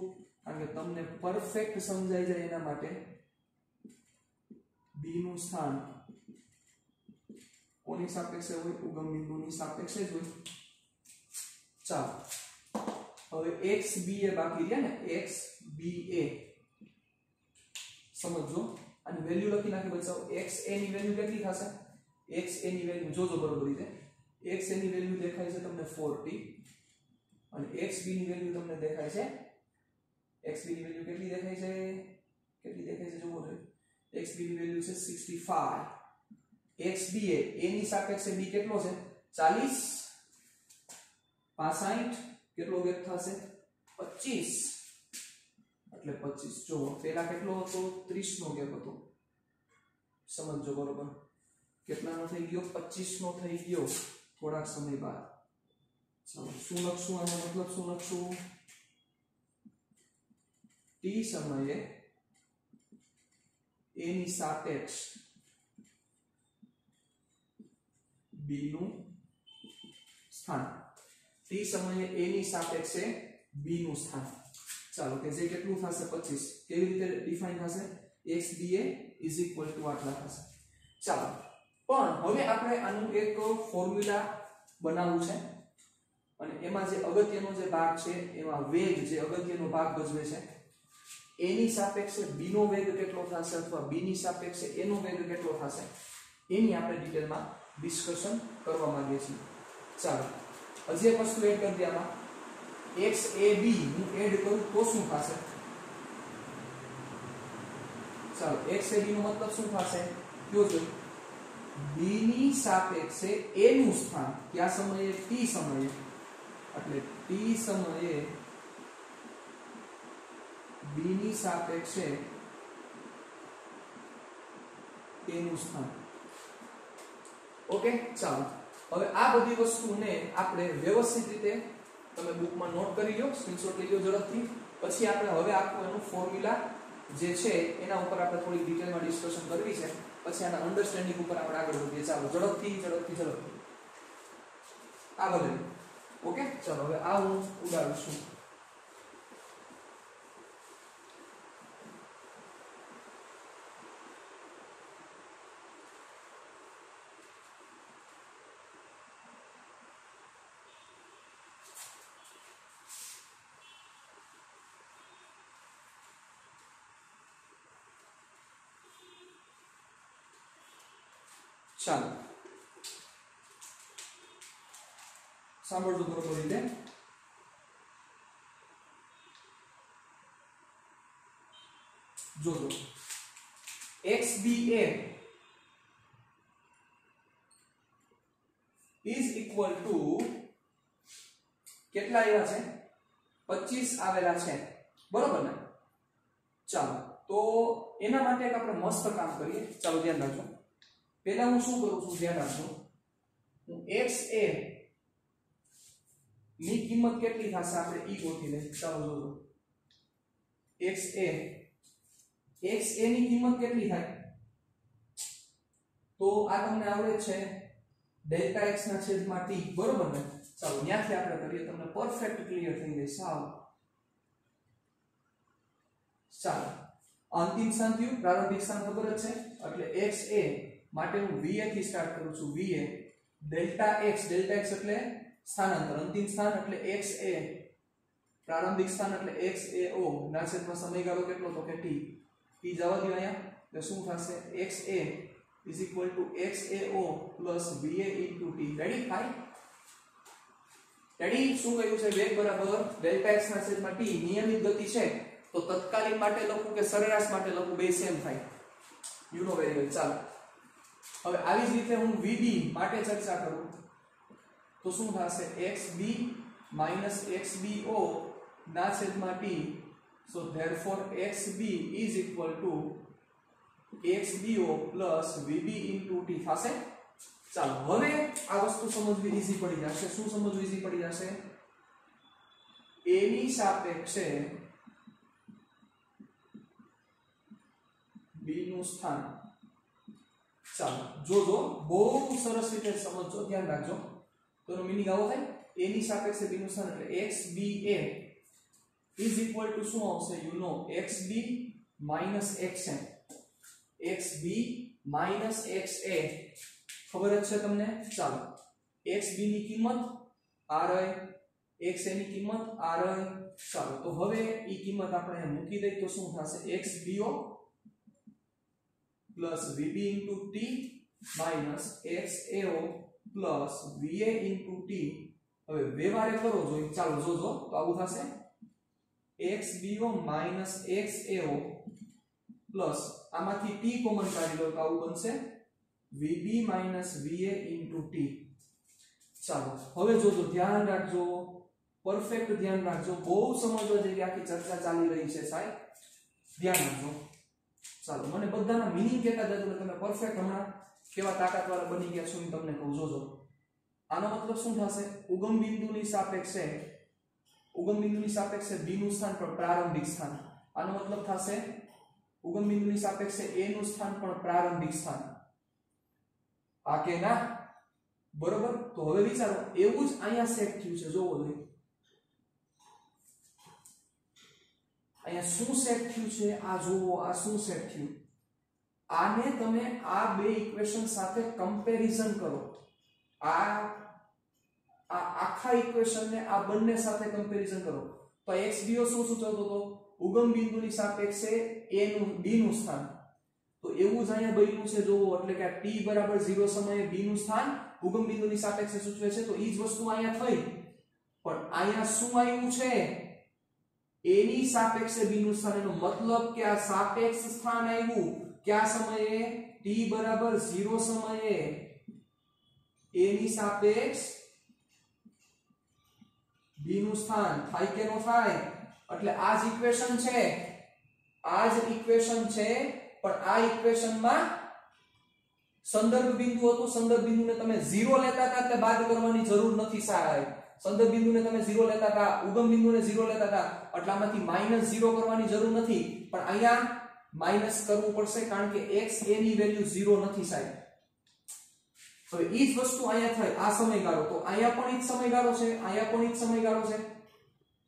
કારણ કે તમને પરફેક્ટ સમજાઈ જાય એના માટે. b નું સ્થાન કોની સાપેક્ષે હોય, ઉગમ બિંદુની સાપેક્ષે જ હોય. ચાલો હવે XBA બાકી રહ્યા ને, XBA સમજો, આની વેલ્યુ લખી નાખી બચાવો. XA ની વેલ્યુ કેટલી થશે, XA ની વેલ્યુ જોજો બરોબર રીતે. XA ની વેલ્યુ દેખાય છે તમને 40 અને XB ની વેલ્યુ તમને દેખાય છે, XB ની વેલ્યુ કેટલી દેખાય છે, જોવો જોઈએ. XB ની વેલ્યુ છે 65. XBA A ની સાપેક્ષે B કેટલો છે, 40, 65 કેટલો ગેપ થશે, 25, એટલે 25. જો પહેલા કેટલો હતો, 30 નો ગેપ હતો, સમજો બરોબર. કેટલાનો થઈ ગયો, 25 નો થઈ ગયો થોડાક સમય બાદ. ચાલો શું લખશું, આનો મતલબ શું લખશું, t સમયે a ની સાપેક્ષ b નું સ્થાન, t સમયે a ની સાપેક્ષે b નું સ્થાન. ચાલો કે જે કેટલું થશે, 25. કેવી રીતે ડિફાઇન થશે, XBA આટલા થશે. ચાલો પણ હવે આપણે આનું એક ફોર્મ્યુલા બનાવવું છે અને એમાં જે અગત્યનો જે ભાગ છે, એમાં વેગ જે અગત્યનો ભાગ ભજવે છે, a ની સાપેક્ષે b નો વેગ કેટલો થશે અથવા b ની સાપેક્ષે a નો વેગ કેટલો થશે, એની આપણે ડિટેલમાં ડિસ્કશન કરવા માંગીએ છીએ. ચાલો હજી એક વસ્તુ એડ કરી દે આમાં, XAB હું એડ કરું તો શું થશે, ચાલો XAB નો મતલબ શું થશે કયો જોઈએ. b ની સાપેક્ષે a નું સ્થાન કયા સમયે, t સમયે, એટલે t સમયે b ની સાપેક્ષે a નું સ્થાન. ઓકે ચાલો હવે આ બધી વસ્તુને આપણે વ્યવસ્થિત રીતે તમે બુકમાં નોટ કરી લો, સ્ક્રીનશોટ લઈ લો ઝડપથી. પછી આપણે હવે આખું એનું ફોર્મ્યુલા જે છે એના ઉપર આપણે થોડી ડિટેલમાં ડિસ્કશન કરવી છે, પછી આના અન્ડરસ્ટેન્ડિંગ ઉપર આપણે આગળ વધીએ. ચાલો ઝડપથી આ બધું. ઓકે ચાલો હવે આ હું ઉડાડું છું. ચાલો સાંભળજો બરોબર રીતે. જોજો XBA is equal to કેટલા આવ્યા છે, 25 આવેલા છે બરોબર ને. ચાલો તો એના માટે એક આપણે મસ્ત કામ કરીએ. ચાલો ધ્યાન રાખજો. પહેલા હું શું કરું છું, ધ્યાન રાખજો. હું XA ની કિંમત કેટલી થશે આપણે ઈ ગોતી લઈએ. ચાલો જોજો XA ની કિંમત કેટલી થાય, તો આ તમને આવડે છે ડેલ્ટા x ના છેદમાં t બરોબર ને. ચાલો ત્યાંથી આપણે કરીએ, તમને પરફેક્ટ ક્લિયર થઈ જાય સાવ. ચાલો અંતિમ સ્થાન થયું, પ્રારંભિક સ્થાન ખબર જ છે, એટલે XA માટે હું VA થી સ્ટાર્ટ કરું છું. VA ડેલ્ટા x એટલે સ્થાનાંતર, અંતિમ સ્થાન એટલે XA, પ્રારંભિક સ્થાન એટલે XAO ના છેદમાં સમયગાળો કેટલો તો કે t જવા દો અહીંયા. તો શું થશે, XA XAO VA t. Ready થાય. રેડી? શું કહ્યું છે? વેગ બરાબર ડેલ્ટા x ના છેદમાં t નિયમિત ગતિ છે તો તત્કાલીન માટે લખું કે સરેરાશ માટે લખું, બે સેમ થાય. You know very well. ચાલો હવે આવી જ રીતે હું vb માટે ચર્ચા કરું તો શું થશે? xb xbo ના છેદમાં t. so therefore xb is equal to xbo plus vb into t થશે. ચાલો હવે આ વસ્તુ સમજવી ઈઝી પડી જશે. શું સમજવું ઈઝી પડી જશે? a ની સાપેક્ષે b નું સ્થાન. ચાલો જોજો, બહુ સરસ રીતે સમજો, ધ્યાન રાખજો. તો એનો મીનિંગ આવો થાય, a ની સાપેક્ષે b નું સ્થાન એટલે xba is equal to શું આવશે? You know xb minus xn. xb minus xa ખબર જ છે તમને. ચાલો xb ની કિંમત આ રહી, xa ની કિંમત આ રહી. ચાલો તો હવે ઈ કિંમત આપણે મૂકી દઈએ તો શું થશે? xbo plus vb into t minus xao plus va into t. હવે વ્યવહારે કરો જો, ચાલો જોજો તો આવું થશે xbo minus xao plus આમાંથી t કોમન કાઢી લો તો આવું બનશે vb minus va into t. ચાલો હવે જોજો, ધ્યાન રાખજો, પરફેક્ટ ધ્યાન રાખજો, બહુ સમજવા જેવી આખી ચર્ચા ચાલી રહી છે સાહેબ, ધ્યાન રાખજો. ચાલો મને બધાના મીનિંગ કહેતા જજો, તમે પરફેક્ટ હમણાં કેવા તાકાતવાળા બની ગયા છો હું તમને કહું. જોજો આનો મતલબ શું થશે? ઉગમ બિંદુની સાપેક્ષે b નું સ્થાન પણ પ્રારંભિક સ્થાન. આનો મતલબ થશે ઉગમ બિંદુની સાપેક્ષે a નું સ્થાન પણ પ્રારંભિક સ્થાન. આ કે ના? બરોબર. તો હવે વિચારો, એવું જ અહીંયા સેટ થયું છે. જોવો જોઈએ અહીંયા શું સેટ થયું છે. આ જોવો, આ શું સેટ થયું. આને તમે આ બે ઇક્વેશન સાથે કમ્પેરિઝન કરો. આ આખા ઇક્વેશનને આ બંને સાથે કમ્પેરિઝન કરો તો xbo શું સૂચવતો હતો? ઉગમ બિંદુની સાપેક્ષે a નું b નું સ્થાન. તો એવું જ અહીંયા બન્યું છે. જોવો એટલે કે t બરાબર 0 સમયે b નું સ્થાન ઉગમ બિંદુની સાપેક્ષે સૂચવે છે. તો ઈ જ વસ્તુ અહીંયા થઈ, પણ અહીંયા શું આવ્યું છે? a ની સાપેક્ષે b નું સ્થાન. એનો મતલબ કે આ સાપેક્ષ સ્થાન આવ્યું કયા સમયે? t બરાબર 0 સમયે a ની સાપેક્ષ b નું સ્થાન. થાય કે નો થાય? એટલે આ જ ઇક્વેશન છે, પણ આ ઇક્વેશનમાં સંદર્ભ બિંદુ હતું. સંદર્ભ બિંદુને તમે 0 લેતા હતા એટલે બાદ કરવાની જરૂર નથી સાહેબ. સંદર્ભ બિંદુને તમે 0 લેતા હતા, ઉગમ બિંદુને 0 લેતા હતા, એટલે આમાંથી -0 કરવાની જરૂર નથી. પણ અહીંયા માઈનસ કરવું પડશે કારણ કે x a ની વેલ્યુ 0 નથી સાહેબ. હવે ઈ જ વસ્તુ અહીંયા થાય. આ સમયગાળો, તો અહીંયા પણ ઈ જ સમયગાળો છે, અહીંયા પણ ઈ જ સમયગાળો છે.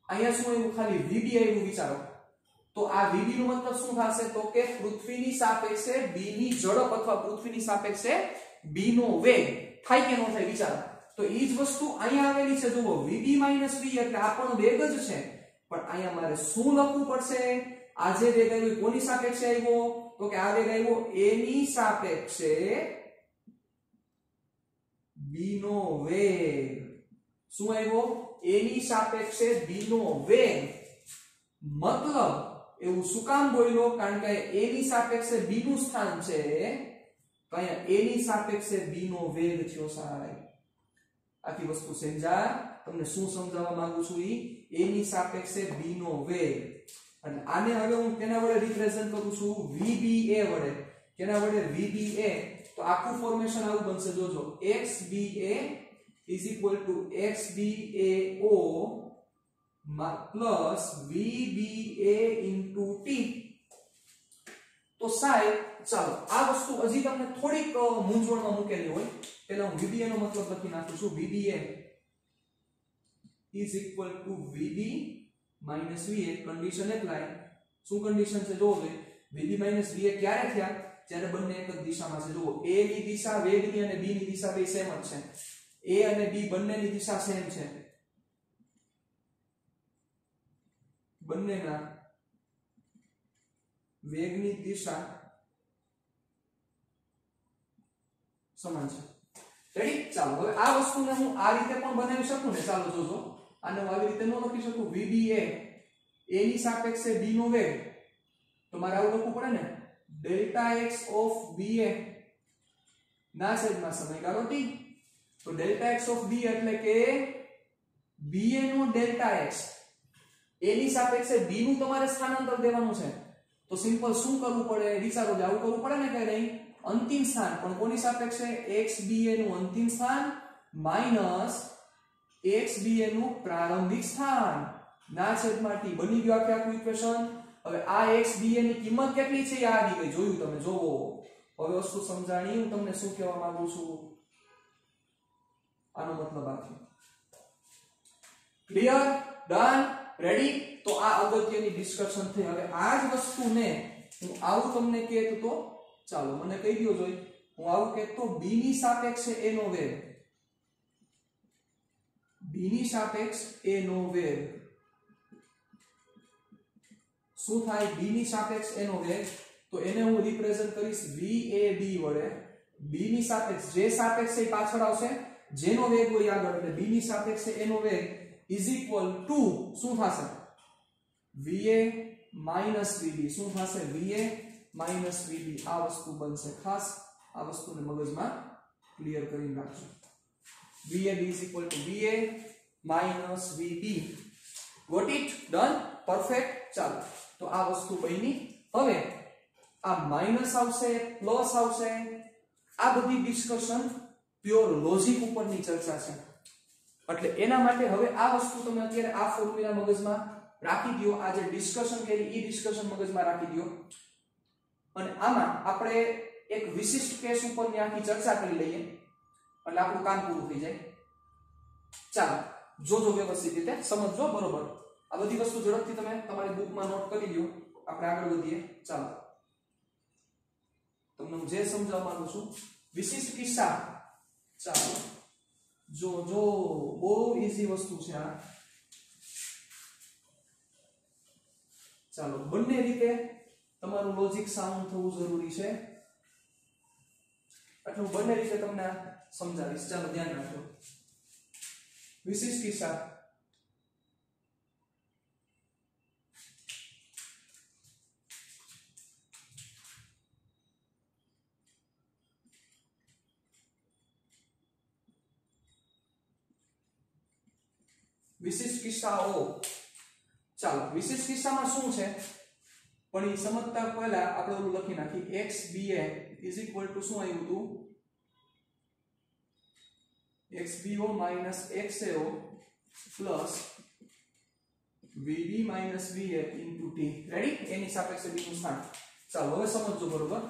અહીંયા શું આવ્યું? ખાલી vb આવ્યું. વિચારો તો આ vb નો મતલબ શું થશે? તો કે પૃથ્વીની સાપેક્ષે b ની ઝડપ અથવા પૃથ્વીની સાપેક્ષે b નો વેગ. થાય કે નો થાય? વિચારો તો ઈ જ વસ્તુ અહીંયા આવેલી છે. જુઓ vb v એટલે આ પણ વેગ જ છે, પણ અહીંયા મારે શું લખવું પડશે? આ જે વેગ આવ્યો કોની સાપેક્ષે આવ્યો? તો કે આ વેગ આવ્યો a ની સાપેક્ષે b નો વેગ. શું આવ્યો? a ની સાપેક્ષે b નો વેગ. મતલબ એવું શું કામ બોલ્યો? કારણ કે a ની સાપેક્ષે b નું સ્થાન છે, તો અહીંયા a ની સાપેક્ષે b નો વેગ થયો સાહેબ. આખી વસ્તુ સમજા? તમને શું સમજાવવા માંગુ છું? a ની સાપેક્ષે b નો વેગ. અને આને હવે હું કેના વડે રિપ્રેઝન્ટ કરું છું? vba વડે. કેના વડે? vba. તો આખું ફોર્મેશન આવું બનશે. જોજો xba is equal to xbao plus vba into t. તો સાહેબ ચાલો આ વસ્તુ હજી તમને થોડીક મૂંઝવણમાં મૂકેલી હોય, પહેલા હું vba નો મતલબ લખી નાખું છું. vba is equal to vb minus va. Condition apply. શું કન્ડિશન છે? જોવો vb minus va ક્યારે થયા? જ્યારે બંને એક જ દિશામાં છે. જુઓ a ની દિશા વેગની અને b ની દિશા બે સેમ જ છે. a અને b બંનેની દિશા સેમ છે. બંનેના વેગની દિશા સમાન છે. રેડી? ચાલો હવે આ વસ્તુને હું આ રીતે પણ બનાવી શકું ને, ચાલો જોજો. આને હું આવી રીતે ન લખી શકું vb એ a ની સાપેક્ષે b નો વેગ, તો મારે આવું લખવું પડે ને, ડેલ્ટા x ઓફ ba ના છેદમાં સમયગાળો t. તો ડેલ્ટા x ઓફ b એટલે કે ba નો ડેલ્ટા x a ની સાપેક્ષે b નું તમારે સ્થાનાંતર દેવાનું છે. તો સિમ્પલ શું કરવું પડે, વિચારો, આવું કરવું પડે ને કે નહીં, અંતિમ સ્થાન પણ કોની સાપેક્ષે, xba નું અંતિમ સ્થાન માઈનસ xba નું પ્રારંભિક સ્થાન ના છેદમાં t. બની ગયું આખે આખું ઇક્વેશન. હવે આ xba ની કિંમત કેટલી છે આ આવી ગઈ, જોયું તમે, જોવો. હવે વસ્તુ સમજાણી. હું તમને શું કહેવા માંગુ છું, આનો મતલબ આ છે. ક્લિયર? ડન? રેડી? તો આ અગત્યની ડિસ્કશન થઈ. હવે આ જ વસ્તુને હું આવું તમને કહેતો તો, ચાલો મને કહી દો જોઈ, હું આવું કહેતો b ની સાપેક્ષે a નો વેગ, b ની સાપેક્ષ a નો વેગ શું થાય? b ની સાપેક્ષ a નો વેગ, તો એને હું રિપ્રેઝન્ટ કરીશ vab વડે. b ની સાપેક્ષ, જે સાપેક્ષ એ પાછળ આવશે, જેનો વેગ હોય આગળ, એટલે b ની સાપેક્ષે a નો વેગ ઇઝ ઇક્વલ ટુ શું થશે? va minus vb. શું થશે? va minus vb. આ વસ્તુ બનશે. ખાસ આ વસ્તુને મગજમાં ક્લિયર કરીને રાખજો. vab is equal to va minus vb. Got it? Done? Perfect. ચાલો, તો આ વસ્તુ બની. હવે આ માઈનસ આવશે, પ્લસ આવશે, આ બધી ડિસ્કશન પ્યોર લોજિક ઉપરની ચર્ચા છે. એટલે એના માટે હવે આ વસ્તુ તમે અત્યારે આ ફોર્મ્યુલા મગજમાં રાખી દો. આ જે ડિસ્કશન કરી એ ડિસ્કશન મગજમાં રાખી દો. અને આમાં આપણે એક વિશિષ્ટ કેસ ઉપરની આખી ચર્ચા કરી લઈએ એટલે આપણું કામ પૂરું થઈ જાય. ચાલો જોજો, વ્યવસ્થિત રીતે સમજજો, બરોબર? આ બધી વસ્તુ ઝડપથી તમે તમારી બુકમાં નોટ કરી લો. આપણે આગળ વધીએ. ચાલો, તમને હું જે સમજાવવા માંગુ છું, વિશિષ્ટ કિસ્સા. ચાલો જો બહુ ઈઝી વસ્તુ છે આ. ચાલો, બંને રીતે તમારું લોજિક સાઉન્ડ થવું જરૂરી છે, એટલે હું બંને રીતે તમને સમજાવીશ. ચાલો ધ્યાન રાખજો. વિશિષ્ટ કિસ્સા. વિશિષ્ટ કિસ્સાઓ. ચાલો, વિશિષ્ટ કિસ્સામાં શું છે પણ એ સમજતા પહેલા આપણે ઓલું લખી નાખી. xba ઇઝ ઇક્વલ ટુ શું આવ્યું હતું? xbo minus xao plus vb minus va into t. Ready? એની સાપેક્ષે b નું સ્થાન. ચાલો હવે સમજો, બરોબર?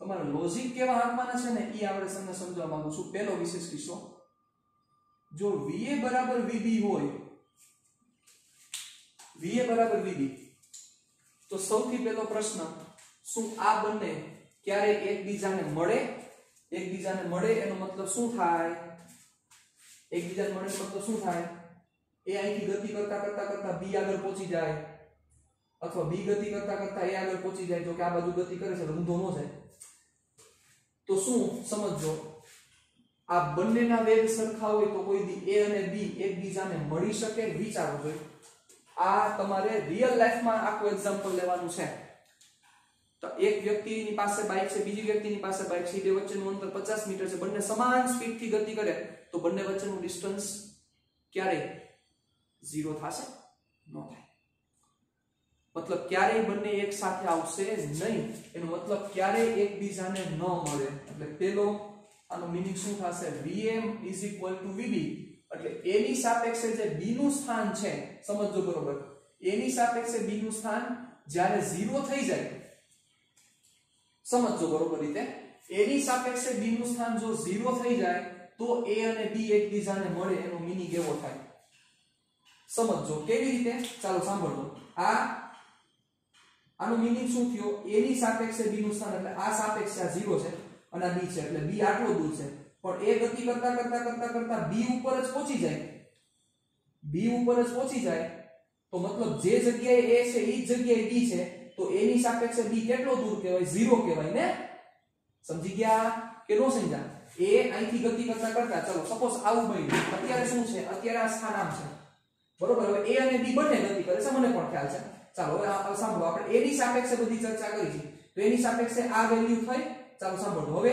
તમારા લોજિક કેવા હાથમાં છે ને એ આપણે તમને સમજવા માંગુ છું. પહેલો વિશેષ કિસ્સો, જો va બરાબર vb હોય, va બરાબર vb, તો સૌથી પહેલો પ્રશ્ન, શું આ બંને ક્યારે એકબીજાને મળે? એકબીજાને મળે એનો મતલબ શું થાય? એકબીજાને મળે એનો મતલબ શું થાય? એ અહીંથી ગતિ કરતા કરતા કરતા b આગળ પહોંચી જાય, અથવા b ગતિ કરતા કરતા a આગળ પહોંચી જાય. જો કે આ બાજુ ગતિ કરે છે, ઊંધો ન જાય. તો શું સમજો, આ બંનેના વેગ સરખા હોય તો કોઈ દી a અને b એકબીજાને મળી શકે? વિચારો જોઈએ. આ તમારે રિયલ લાઈફમાં આખું એક્ઝામ્પલ લેવાનું છે. તો એક વ્યક્તિની પાસે બાઇક છે, બીજી વ્યક્તિની પાસે બાઇક છે, બે વચ્ચેનું અંતર 50 મીટર છે, બંને સમાન સ્પીડથી ગતિ કરે, તો બંને વચ્ચેનું ડિસ્ટન્સ ક્યારે 0 થશે? ન થાય. મતલબ ક્યારેય બંને એક સાથે આવશે નહીં. એનો મતલબ ક્યારેય એકબીજાને ન મળે. એટલે પેલો આનો મીનિંગ શું થશે? vm is equal to vb. એટલે a ની સાપેક્ષે જે b નું સ્થાન છે, સમજજો બરોબર, a ની સાપેક્ષે b નું સ્થાન જ્યારે 0 થઈ જાય, સમજજો બરોબર રીતે, a ની સાપેક્ષે b નું સ્થાન જો 0 થઈ જાય તો a અને b એકબીજાને મળે. એનો મીનિંગ એવો થાય. સમજજો કેવી રીતે? ચાલો સાંભળો. આનો મીનિંગ શું થયો? a ની સાપેક્ષે b નું સ્થાન, એટલે આ સાપેક્ષે આ 0 છે અને આ b છે, એટલે b આટલો દૂર છે, પણ એ ગતિ કરતા કરતા કરતા કરતા b ઉપર જ પહોંચી જાય. b ઉપર જ પહોંચી જાય તો મતલબ જે જગ્યાએ a છે એ જ જગ્યાએ b છે, તો a ની સાપેક્ષે b કેટલો દૂર કહેવાય? 0 કહેવાય ને? સમજી ગયા કે નો સમજ્યા? એ અહીંથી ગતિ કરતા કરતા ચલો સપોઝ આવું બન્યું, અત્યારે શું છે, અત્યારે આ સ્થાન આમ છે બરોબર. હવે a અને b બંને ગતિ કરે છે, મને પણ ખ્યાલ છે. ચાલો હવે સાંભળો, આપણે a ની સાપેક્ષે બધી ચર્ચા કરી છે, તો એની સાપેક્ષે આ વેલ્યુ થઈ. ચાલો સાંભળો, હવે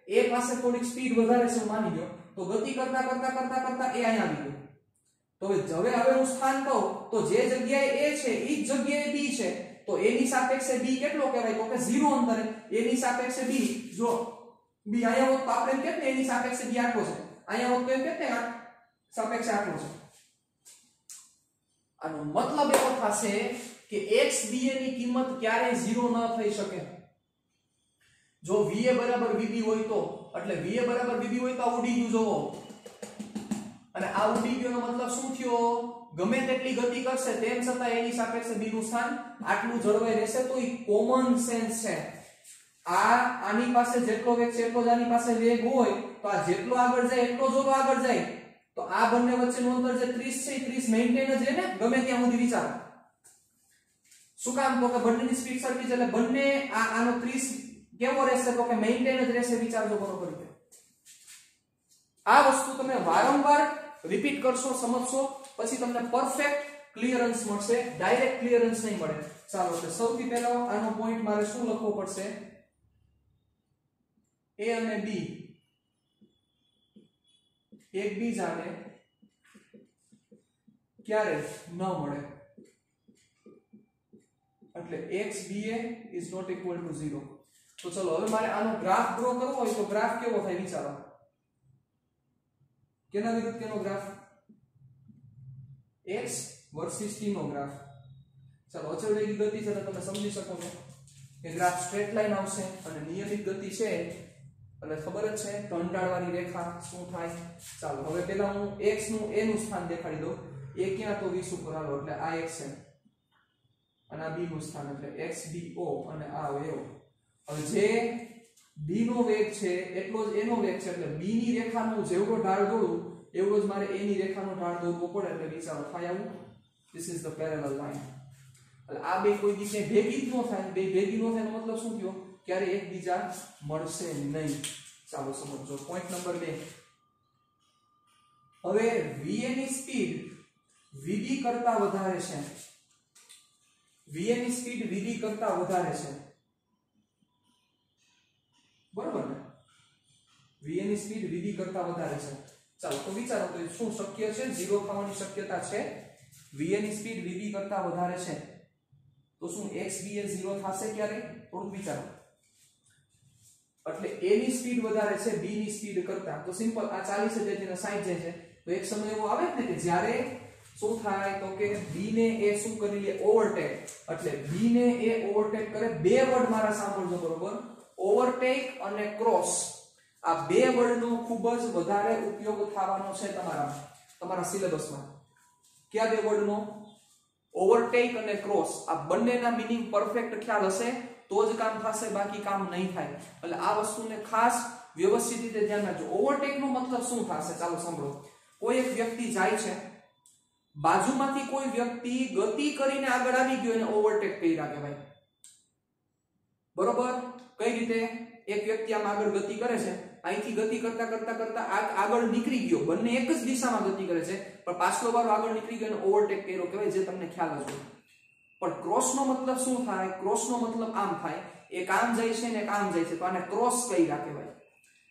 a પાસે થોડીક સ્પીડ વધારે છે માની લો, તો ગતિ કરતા કરતા કરતા કરતા એ અહીંયા આવી ગયો. તો હવે હું સ્થાન કહું તો જે જગ્યાએ a છે એ જ જગ્યાએ b છે, તો a ની સાપેક્ષે b કેટલો કહેવાય, તો કે 0 અંતરે. a ની સાપેક્ષે b, જો b અહીંયા હોત તો આપણે એમ કહેત ને a ની સાપેક્ષે b આટલો છે, અહીંયા હોત તો એમ કહેત ને આ સાપેક્ષે આટલો છે. આનો મતલબ એવો થશે કે x ba ની કિંમત ક્યારેય 0 ન થઈ શકે. જો va બરાબર vb હોય તો, એટલે va બરાબર vb હોય તો આ ઉડી ગયું જોવો, અને આ ઉડી ગયો નો મતલબ શું થયો, ગમે તેટલી ગતિ કરશે તેમ છતાં એની સાપેક્ષે b નું સ્થાન આટલું જળવાઈ રહેશે. તો એ કોમન સેન્સ છે. આની પાસે જેટલો વેગ છે એટલો જ આની પાસે વેગ હોય, તો આ જેટલો આગળ જાય એટલો જો આગળ જાય, તો આ બંને વચ્ચેનું અંતર જે 30 છે એ 30 મેન્ટેન જ રહે ને, ગમે ત્યાં સુધી વિચારો. શું કામ, તો કે બંનેની સ્પીડ સરખી છે, એટલે બંને આનો 30 કેવો રહેશે, તો કે મેન્ટેન જ રહેશે. વિચારજો બરોબર રીતે. આ વસ્તુ તમે વારંવાર રિપીટ કરશો, સમજશો, પછી તમને પરફેક્ટ ક્લિયરન્સ મળશે, ડાયરેક્ટ ક્લિયરન્સ નહીં મળે. ચાલો, એટલે સૌથી પહેલા આનો પોઈન્ટ મારે શું લખવો પડશે, a અને b એકબીજાને ક્યારે ન મળે, એટલે xba is not equal to 0. તો ચલો હવે મારે આનો ગ્રાફ ડ્રો કરવો હોય તો ગ્રાફ કેવો થાય વિચારો, કેના વિરુદ્ધ કેનો ગ્રાફ, x વર્સિસ t નો ગ્રાફ. ચલો અચળ વેગી ગતિ છે તો તમે સમજી શકો છો કે ગ્રાફ સ્ટ્રેટ લાઈન આવશે, અને નિયમિત ગતિ છે એટલે ખબર જ છે કંટાળવાની રેખા શું થાય. ચાલો હવે પહેલા હું x નું a નું સ્થાન દેખાડી દઉં. a ક્યાં, તો 20 ઉપર આલો, એટલે આ x છે, અને આ b નું સ્થાન એટલે xbo, અને આ એવો. હવે જે b નો વેગ છે એટલો જ a નો વેગ છે, એટલે b ની રેખાનો જેવડો ઢાળ દોરું એવડો જ મારે a ની રેખાનો ઢાળ દોરવો પડે. એટલે વિચારો થાય આવું, this is the parallel line. એટલે આ બે કોઈ દિવસે ભેગી જ ન થાય, બે ભેગી ન થાય એનો મતલબ શું થયો, ક્યારે એકબીજા મળશે નહીં. ચાલો સમજો પોઈન્ટ નંબર 2. હવે va ની સ્પીડ vb કરતા વધારે છે, va ની સ્પીડ vb કરતા વધારે છે, બરોબર ને, va ની સ્પીડ vb કરતા વધારે છે. ચાલો તો વિચારો તો શું શક્ય છે, 0 થવાની શક્યતા છે. va ની સ્પીડ vb કરતા વધારે છે, તો શું xb એ 0 થશે ક્યારે, થોડું વિચારો. એટલે a ની સ્પીડ વધારે છે b ની સ્પીડ કરતા, તો સિમ્પલ આ 40 છે જેને 60 જાય છે, તો એક સમય એવો આવે ને કે જ્યારે શું થાય, તો કે b ને a શું કરી લે, ઓવરટેક. એટલે b ને a ઓવરટેક કરે. બે વર્ડ મારા સાંભળજો બરોબર, ઓવરટેક અને ક્રોસ. આ બે વર્ડનો ખૂબ જ વધારે ઉપયોગ થવાનો છે તમારા સિલેબસમાં. કયા બે વર્ડનો, ઓવરટેક અને ક્રોસ. આ બંનેના મીનિંગ પરફેક્ટ ખ્યાલ હશે તો જ કામ થશે, બાકી કામ નહીં થાય. એટલે આ વસ્તુને ખાસ વ્યવસ્થિત રીતે ધ્યાન રાખજો. ઓવરટેક નો મતલબ શું થશે, ચાલો સાંભળો. કોઈ એક વ્યક્તિ જાય છે, બાજુમાંથી કોઈ વ્યક્તિ ગતિ કરીને આગળ આવી ગયો, એને ઓવરટેક કર્યા કહેવાય. બરોબર, કઈ રીતે, એક વ્યક્તિ આમ આગળ ગતિ કરે છે, અહીંથી ગતિ કરતા કરતા કરતા આગળ નીકળી ગયો, બંને એક જ દિશામાં ગતિ કરે છે, પણ પાછલો વાળો આગળ નીકળી ગયો અને ઓવરટેક કર્યો કહેવાય, જે તમને ખ્યાલ હશે. પણ ક્રોસ નો મતલબ શું થાય, ક્રોસ નો મતલબ આમ થાય, એક આમ જાય છે ને એક આમ જાય છે, તો આને ક્રોસ કર્યા કહેવાય,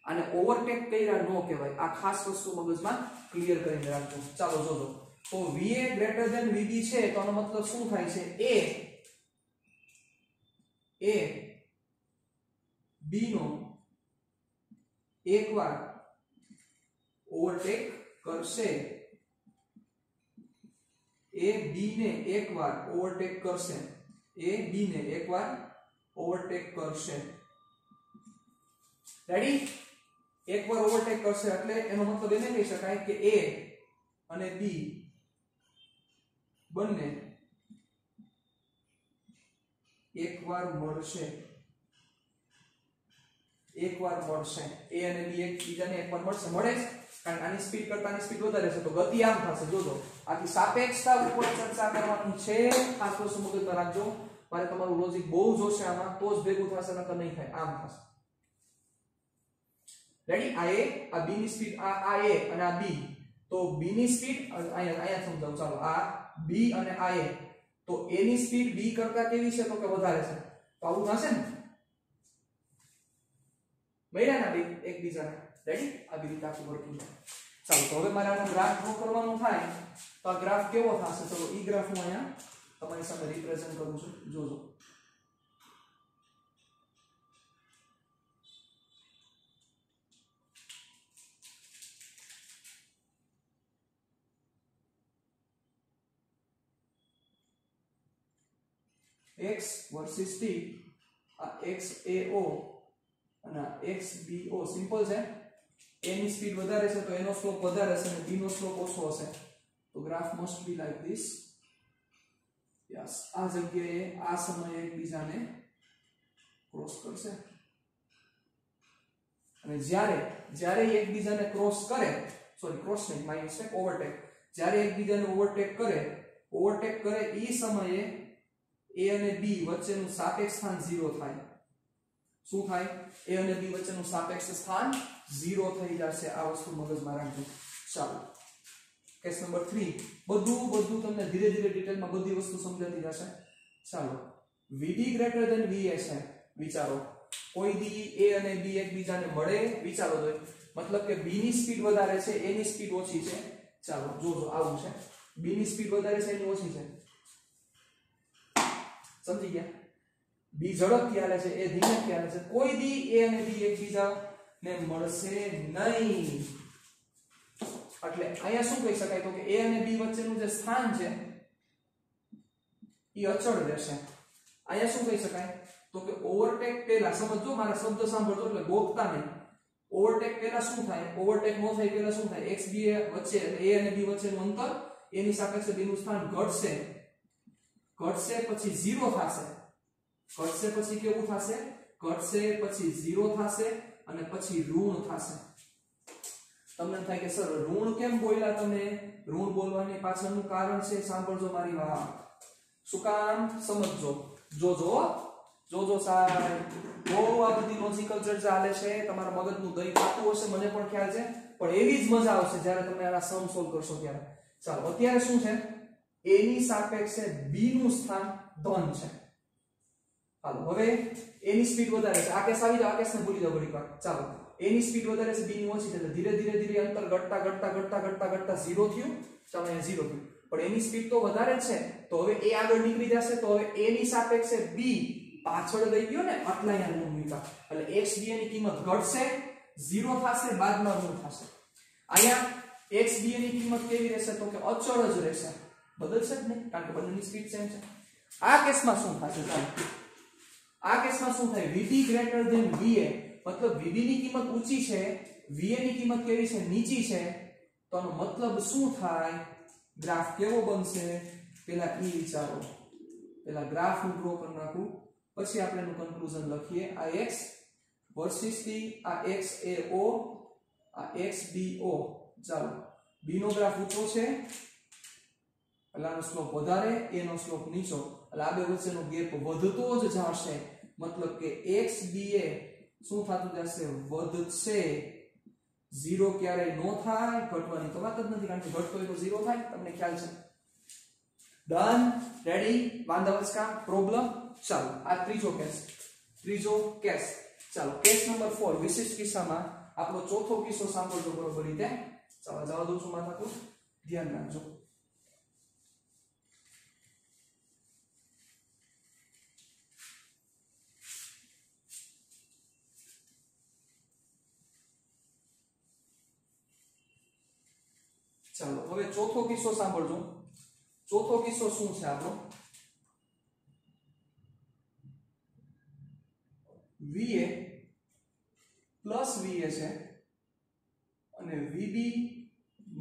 આને ઓવરટેક કર્યા નો કહેવાય. આ ખાસ વસ્તુ મગજમાં ક્લિયર કરીને રાખજો. ચાલો જોજો, તો va ગ્રેટર ધેન vb છે, તો આનો મતલબ શું થાય છે, a b નો એકવાર ઓવરટેક કરશે, a b ને એકવાર ઓવરટેક કરશે, a b ને એકવાર ઓવરટેક કરશે. રેડી, એકવાર ઓવરટેક કરશે એટલે એનો મતલબ એને કહી શકાય કે a અને b બંને એકવાર મળશે. એકવાર મળશે, a અને b એકબીજાને એકવાર મળશે, મળે જ, કારણ કે આની સ્પીડ કરતા આની સ્પીડ વધારે છે, તો ગતિ આમ થશે. જોજો, આથી સાપેક્ષતા ઉપર ચર્ચા કરવાની છે, ખાસ વસ્તુ મગજમાં રાખજો. મારે તમારું લોજિક બહુ જોશે આમાં, તો જ ભેગું થશે, નકર નહીં થાય. આમ થશે. રેડી? આ a, આ b ની સ્પીડ, આ a અને આ b. તો b ની સ્પીડ અહીંયા સમજાવું ચાલો. આ b અને આ a. તો a ની સ્પીડ b કરતા કેવી છે? તો કે વધારે છે. તો આવું થશે ને? મળ્યા ના બે એકબીજાને. રેડી? આવી રીતે આખું વર્કિંગ થાય. ચાલો તો હવે મારે આનો ગ્રાફ ડ્રો કરવાનો થાય તો આ ગ્રાફ કેવો થશે? ચલો ઈ ગ્રાફ હું અહીંયા તમારી સામે રિપ્રેઝન્ટ કરું છું. જોજો. x વર્સિસ t, આ xao અને xbo સિમ્પલ છે. a ની સ્પીડ વધારે છે તો એનો સ્લોપ વધારે હશે અને b નો સ્લોપ ઓછો હશે. તો graph must be like this. Yes, આ જગ્યાએ આ સમયે એકબીજાને ક્રોસ કરશે અને જ્યારે એકબીજાને ક્રોસ કરે, સોરી ક્રોસ નહીં, માય મિસ્ટેક, ઓવરટેક. જ્યારે એકબીજાને ઓવરટેક કરે એ સમયે a અને b વચ્ચેનું સાપેક્ષ સ્થાન 0 થાય. શું થાય? a અને b વચ્ચેનું સાપેક્ષ સ્થાન 0 થઈ જશે. આ વસ્તુ મગજમાં રાખજો. ચાલો કેસ નંબર 3. બધું તમને ધીરે ધીરે ડિટેલમાં બધી વસ્તુ સમજાતી જશે. ચાલો vd ગ્રેટર ધેન va છે. વિચારો કોઈ દી a અને b એકબીજાને મળે? વિચારો તો. મતલબ કે b ની સ્પીડ વધારે છે, a ની સ્પીડ ઓછી છે. ચાલો જોજો આવું છે. b ની સ્પીડ વધારે છે, એની ઓછી છે. સમજી ગયા? b ઝડપથી હાલે છે, a ધીમેથી હાલે છે. કોઈ દી a અને b એકબીજાને મળશે નહીં. એટલે અહીંયા શું કહી શકાય? તો કે a અને b વચ્ચેનું જે સ્થાન છે એ અચળ રહેશે. અહીંયા શું કહી શકાય? તો કે ઓવરટેક પહેલા, સમજો મારા શબ્દ સાંભળજો એટલે ગોખતા નહીં. ઓવરટેક પહેલા શું થાય? ઓવરટેક નો થાય પહેલા શું થાય? xb વચ્ચે, a અને b વચ્ચેનું અંતર, a ની સાપેક્ષે b નું સ્થાન ઘટશે પછી 0 થશે. ઘટશે પછી કેવું થશે? ઘટશે પછી 0 થશે અને પછી ઋણ થશે. તમને થાય કે સર ઋણ કેમ બોલ્યા તમે? ઋણ બોલવાની પાછળનું કારણ છે, સાંભળજો મારી વાત. શું કામ? સમજજો. જોજો સાહેબ, બહુ આ બધી લોજિકલ ચર્ચા ચાલે છે. તમારા મગજનું દહીં ખાતું હશે, મને પણ ખ્યાલ છે, પણ એવી જ મજા આવશે જ્યારે તમે આના સમ સોલ્વ કરશો ત્યારે. ચાલો અત્યારે શું છે? a ની સાપેક્ષે b નું સ્થાન ધન છે. હાલો હવે a ની સ્પીડ વધારે છે. આ કેસ આવી જાવ, આ કેસને ભૂલી જાવ ઘડીક વાર. ચાલો a ની સ્પીડ વધારે છે, b ની ઓછી છે. ધીરે ધીરે અંતર ઘટતા 0 થયું. ચાલો અહીંયા 0 થયું. પણ a ની સ્પીડ તો વધારે જ છે. તો હવે a આગળ નીકળી જશે. તો હવે a ની સાપેક્ષે b પાછળ રહી ગયો ને, આટલા અહીંયા ઋણ મૂક્યા. એટલે xba ની કિંમત ઘટશે, 0 થશે, બાદમાં ઋણ થશે. અહીંયા xba ની કિંમત કેવી રહેશે? તો કે અચળ જ રહેશે. બદલશે જ નહીં, કારણ કે બંનેની સ્પીડ સેમ છે. આ કેસમાં શું થશે? આ કેસમાં શું થાય? vd greater than va. મતલબ vd ની કિંમત ઊંચી છે, va ની કિંમત કેવી છે? નીચી છે. તો આનો મતલબ શું થાય? ગ્રાફ કેવો બનશે? પહેલા ઈ વિચારો. પહેલા ગ્રાફ હું ડ્રો કરી નાખું, પછી આપણે એનું કન્ક્લુઝન લખીએ. આ x વર્સિસ t, આ xao, આ xbo. ચાલો b નો ગ્રાફ ઊંચો છે, પહેલાનો સ્લોપ વધારે, a નો સ્લોપ નીચો. એટલે આ બે વચ્ચેનો ગેપ વધતો જ જશે. મતલબ કે xba શું થતું જશે? વધશે. 0 ક્યારેય નો થાય, ઘટવાની તો વાત જ નથી, કારણ કે ઘટતો હોય તો 0 થાય. તમને ખ્યાલ છે? ડન, રેડી, વાંધા વચકા, પ્રોબ્લેમ. ચાલો આ ત્રીજો કેસ. ચાલો કેસ નંબર 4. વિશિષ્ટ કિસ્સામાં આપણો ચોથો કિસ્સો સાંભળજો બરોબર રીતે. ચાલો જવા દઉં છું માથાકૂટ, ધ્યાન રાખજો. ચાલો હવે ચોથો કિસ્સો સાંભળજો. ચોથો કિસ્સો શું છે આપણો? VA પ્લસ VA છે અને VB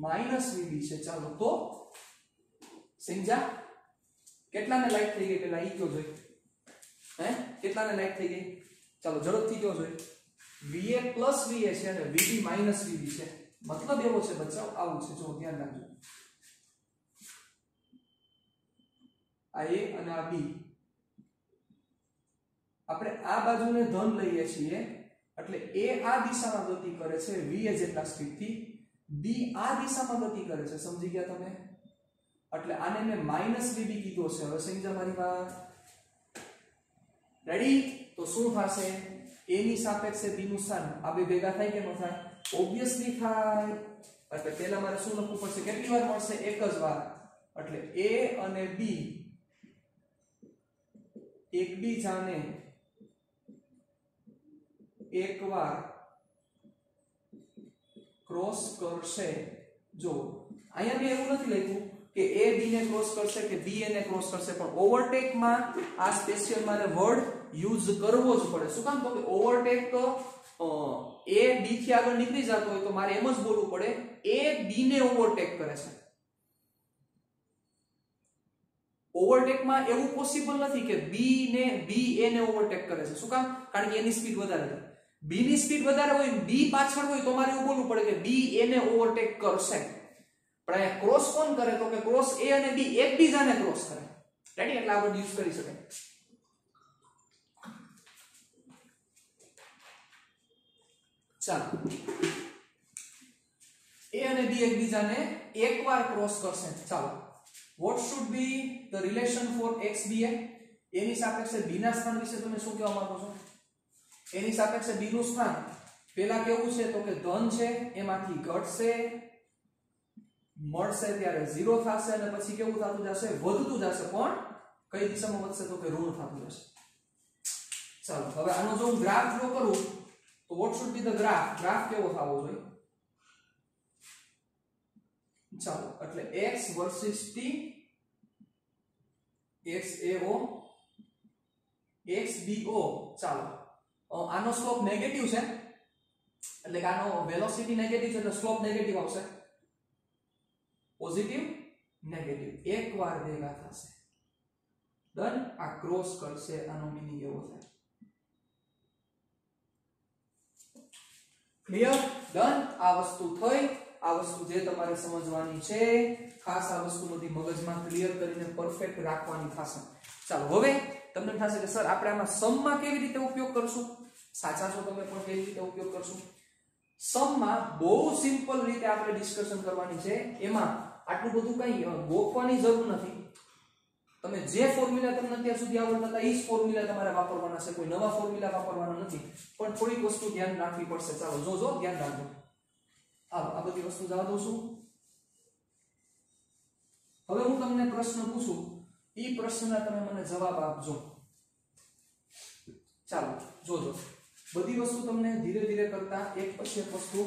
માઈનસ VB છે. ચાલો તો સમજા? કેટલાને લાઈટ થઈ ગઈ? પેલા ઈ કયો જોઈ. કેટલાને લાઈટ થઈ ગઈ? ચાલો ઝડપથી કયો જોઈ. VA પ્લસ VA છે અને VB માઈનસ VB છે. મતલબ એવો છે બચ્ચાઓ, આવું છે. જો ધ્યાન રાખજો. આ A અને આ B. આપણે આ બાજુને ધન લઈએ છીએ એટલે a આ દિશામાં ગતિ કરે છે v જેટલા સ્પીડ થી, b આ દિશામાં ગતિ કરે છે. સમજી ગયા તમે? એટલે આને મેં -vb કીધો છે. હવે સમજા મારી વાત? રેડી? તો શું થશે? a ની સાપેક્ષે b નું સ્થાન આ બે ભેગા થાય કે ન થાય? ઓબ્વિયસલી થાય. એટલે પહેલા મારે શું લખવું પડશે? કેટલી વાર મળશે? એક જ વાર. એટલે a અને b એકબીજાને એકવાર ક્રોસ કરશે. જો અહીંયા મેં એવું નથી લખ્યું કે a b ને ક્રોસ કરશે કે b a ને ક્રોસ કરશે, પણ ઓવરટેક માં આ સ્પેશિયલ મારે વર્ડ યુઝ કરવો જ પડે. શું કામ? તો કે ઓવરટેક a b થી આગળ નીકળી જતો હોય તો મારે એમ જ બોલવું પડે a b ને ઓવરટેક કરે છે. ઓવરટેક માં એવું પોસિબલ નથી કે b a ને ઓવરટેક કરે છે. શું કામ? કારણ કે એની સ્પીડ વધારે છે. b ની સ્પીડ વધારે હોય, b પાછળ હોય તો મારે એવું બોલવું પડે કે b a ને ઓવરટેક કરશે. પણ આ ક્રોસ કોણ કરે? તો કે ક્રોસ a અને b એકબીજાને ક્રોસ કરે. રેડી? એટલે આ વર્ડ યુઝ કરી શકાય. ચાલો, a અને b એકબીજાને એકવાર ક્રોસ કરશે. ચાલો, what should be the relation for x b a? એની સાપેક્ષે b ના સ્થાન વિશે તમે શું કહેવા માંગો છો? એની સાપેક્ષે b નું સ્થાન પેલા કેવું છે? તો કે ધન છે, એમાંથી ઘટશે, મળશે ત્યારે 0 થશે અને પછી કેવું થતું જશે? વધતું જશે. પણ કઈ દિશામાં વધશે? તો કે ઋણ થતું જશે. ચાલો, હવે આનો જો હું ગ્રાફ ડ્રો કરું તો what should be the graph? Graph કેવો થવો જોઈએ? ચાલો, એટલે x versus t, x AO, x BO. ચાલો, આનો સ્લોપ નેગેટિવ છે એટલે કે આનો વેલોસિટી નેગેટિવ છે એટલે સ્લોપ નેગેટિવ આવશે. પોઝિટિવ નેગેટિવ એકવાર ભેગા થશે. ડન? આ ક્રોસ કરશે. આનો મીનિંગ એવો થાય. ક્લિયર? ડન? આ વસ્તુ થઈ. આ વસ્તુ જે તમારે સમજવાની છે, ખાસ આ વસ્તુ બધી મગજમાં ક્લિયર કરીને પરફેક્ટ રાખવાની થશે. ચાલો, હવે તમને થશે કે સર આપણે આમાં સમમાં કેવી રીતે ઉપયોગ કરશું? સાચા છો તમે, પણ કેવી રીતે ઉપયોગ કરશું? સમમાં બહુ સિમ્પલ રીતે આપણે ડિસ્કશન કરવાની છે. એમાં આટલું બધું કઈ ગોખવાની જરૂર નથી. તમે જે ફોર્મ્યુલા તમને અત્યાર સુધી આવડતા હતા એ જ ફોર્મ્યુલા તમારે વાપરવાના છે. કોઈ નવા ફોર્મ્યુલા વાપરવાના નથી. પણ થોડીક વસ્તુ ધ્યાન રાખવી પડશે. ચાલો, જો ધ્યાન રાખજો. આ બધી વસ્તુ જવા દઉં છું. હવે હું તમને પ્રશ્ન પૂછું, એ પ્રશ્નના તમે મને જવાબ આપજો. ચાલો, જોજો. બધી વસ્તુ તમને ધીરે ધીરે કરતા એક પછી એક વસ્તુ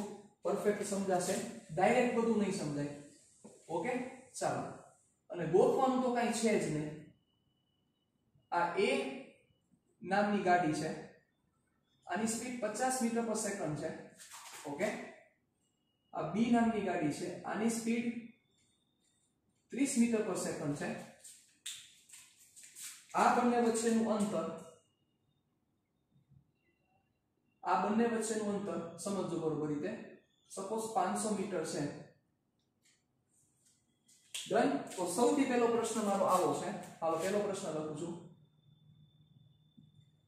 પરફેક્ટ સમજાશે. ડાયરેક્ટ બધું નહીં સમજાય. ઓકે? ચાલો, અને ગોખવાનું તો કઈ છે જ નહીં. આ a નામની ગાડી છે, આની સ્પીડ 50 મીટર પર સેકન્ડ છે. ઓકે? આ b નામની ગાડી છે, આની સ્પીડ 30 મીટર પર સેકન્ડ છે. આ બંને વચ્ચેનું અંતર સમજો બરોબર રીતે. સપોઝ 500 મીટર છે. ડન? તો સૌથી પહેલો પ્રશ્ન મારો આવો છે. હાલો, પહેલો પ્રશ્ન લખું છું.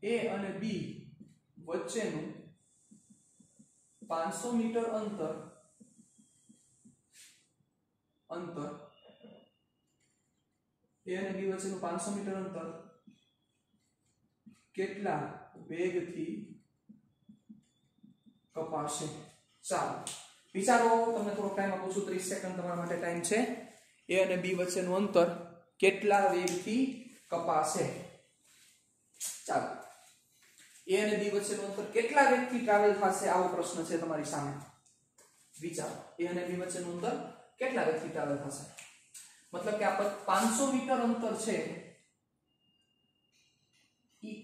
a અને b વચ્ચેનું 500 મીટર અંતર a અને b વચ્ચેનું 500 મીટર અંતર કેટલા વેગથી કપાશે? ચાલો, વિચારો. તમને થોડો ટાઈમ આપું છું, 30 સેકન્ડ તમારા માટે ટાઈમ છે. a અને b વચ્ચેનું અંતર કેટલા વેગથી કપાશે? ચાલો, a અને b વચ્ચેનું અંતર કેટલા વેગથી ટ્રાવેલ થશે? આવો પ્રશ્ન છે તમારી સામે. વિચારો, a અને b વચ્ચેનું અંતર કેટલા વેગથી ટ્રાવેલ થશે? મતલબ કે આ 500 મીટર અંતર છે ઈ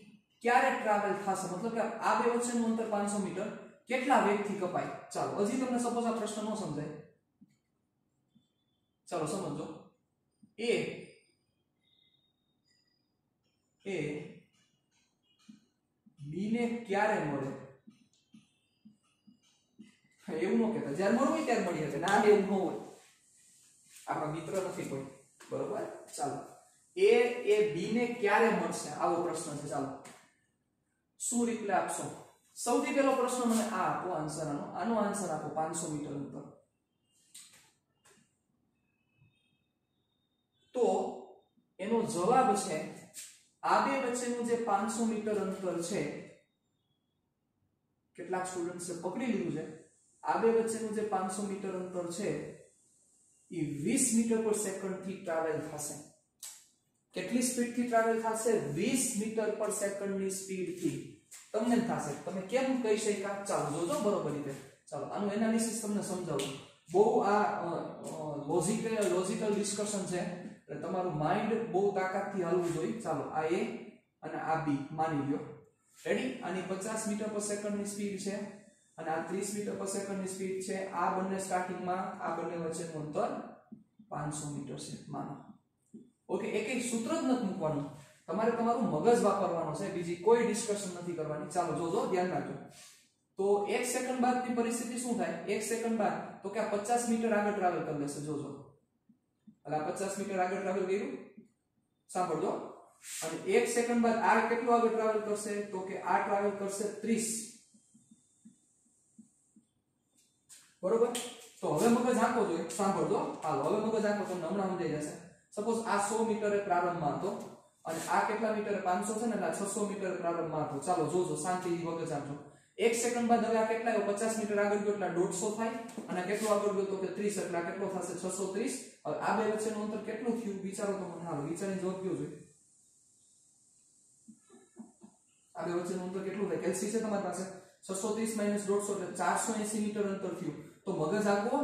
ક્યારે ટ્રાવેલ થશે? મતલબ કે આ બે વચ્ચેનું અંતર 500 મીટર કેટલા વેગથી કપાય? ચાલો, હજી તમને સપોઝ આ પ્રશ્ન ન સમજાય. ચાલો સમજો. a b ને ક્યારે મળે? એવું ન કહેતા જ્યારે મળવું હોય ત્યારે મળી શકે. ના, એવું ન હોય. આપણા મિત્ર નથી કોઈ. બરોબર? ચાલો, a b ને ક્યારે મળશે? આવો પ્રશ્ન છે. ચાલો, શું રિપ્લાય આપશો? સૌથી પહેલો પ્રશ્ન મને આ આપો આન્સર આનો આન્સર આપો 500 મીટર અંતર. તો એનો જવાબ છે આ બે વચ્ચેનું જે 500 મીટર અંતર છે, કેટલાક સ્ટુડન્ટ્સે પકડી લીધું છે, આ બે વચ્ચેનું જે 500 મીટર અંતર છે એ 20 મીટર પર સેકન્ડ થી ટ્રાવેલ થશે. કેટલી સ્પીડ થી ટ્રાવેલ થશે? 20 મીટર પર સેકન્ડ ની સ્પીડ થી. તમને થશે, તમે કેમ કહી શક્યા? ચાલો જોજો બરોબર રીતે. ચાલો આનું એનાલિસિસ તમને સમજાવું. બહુ આ લોજિકલ ડિસ્કશન છે એટલે તમારું માઇન્ડ બહુ તાકાતથી હાલવું જોઈએ. ચાલો આ A અને આ B માની લ્યો. રેડી? આની 50 મીટર પર સેકન્ડ ની સ્પીડ છે અને આ 30 મીટર પર સેકન્ડ ની સ્પીડ છે. આ બંને સ્ટાર્ટિંગમાં આ બંને વચ્ચેનું અંતર 500 મીટર છે માનો. ઓકે, એક સૂત્ર જ નથી મૂકવાનું, તમારે તમારું મગજ વાપરવાનો છે, બીજી કોઈ ડિસ્કશન નથી કરવાની. ચાલો જોજો, ધ્યાન રાખજો. તો 1 સેકન્ડ બાદની પરિસ્થિતિ શું થાય? 1 સેકન્ડ બાદ તો કે આ 50 મીટર આગળ ટ્રાવેલ કરી લેશે. જોજો, એટલે આ 50 મીટર આગળ ટ્રાવેલ કર્યું, સાંભળજો. અને 1 સેકન્ડ બાદ આ કેટલું આગળ ટ્રાવેલ કરશે? તો કે આ ટ્રાવેલ કરશે 30. બરોબર? તો હવે મગજ આંકો જોઈએ, સાંભળજો. હાલો હવે મગજ આંકો, તમને હમણાં સમજાઈ જશે. સપોઝ આ 100 મીટરે પ્રારંભમાં હતો અને આ કેટલા મીટરે? 500 છે ને, એટલે 600 મીટરે પ્રારંભમાં હતો. ચાલો જોજો, શાંતિથી મગજ આંકો. 1 સેકન્ડ બાદ હવે આ કેટલા આવ્યો? 50 મીટર આગળ ગયો એટલે 150 થાય અને કેટલો આગળ ગયો? તો કે 30, એટલે આ કેટલો થશે? 630. હવે આ બે વચ્ચેનું અંતર કેટલું થયું? વિચારો તો મને. હાલો વિચારીને જવાબ કયો જોઈએ. આ બે વચ્ચેનું અંતર કેટલું થાય? કેલ્સી છે તમારી પાસે? 630 - 150 એટલે 480 મીટર અંતર થયું. તો મગજ આંકો,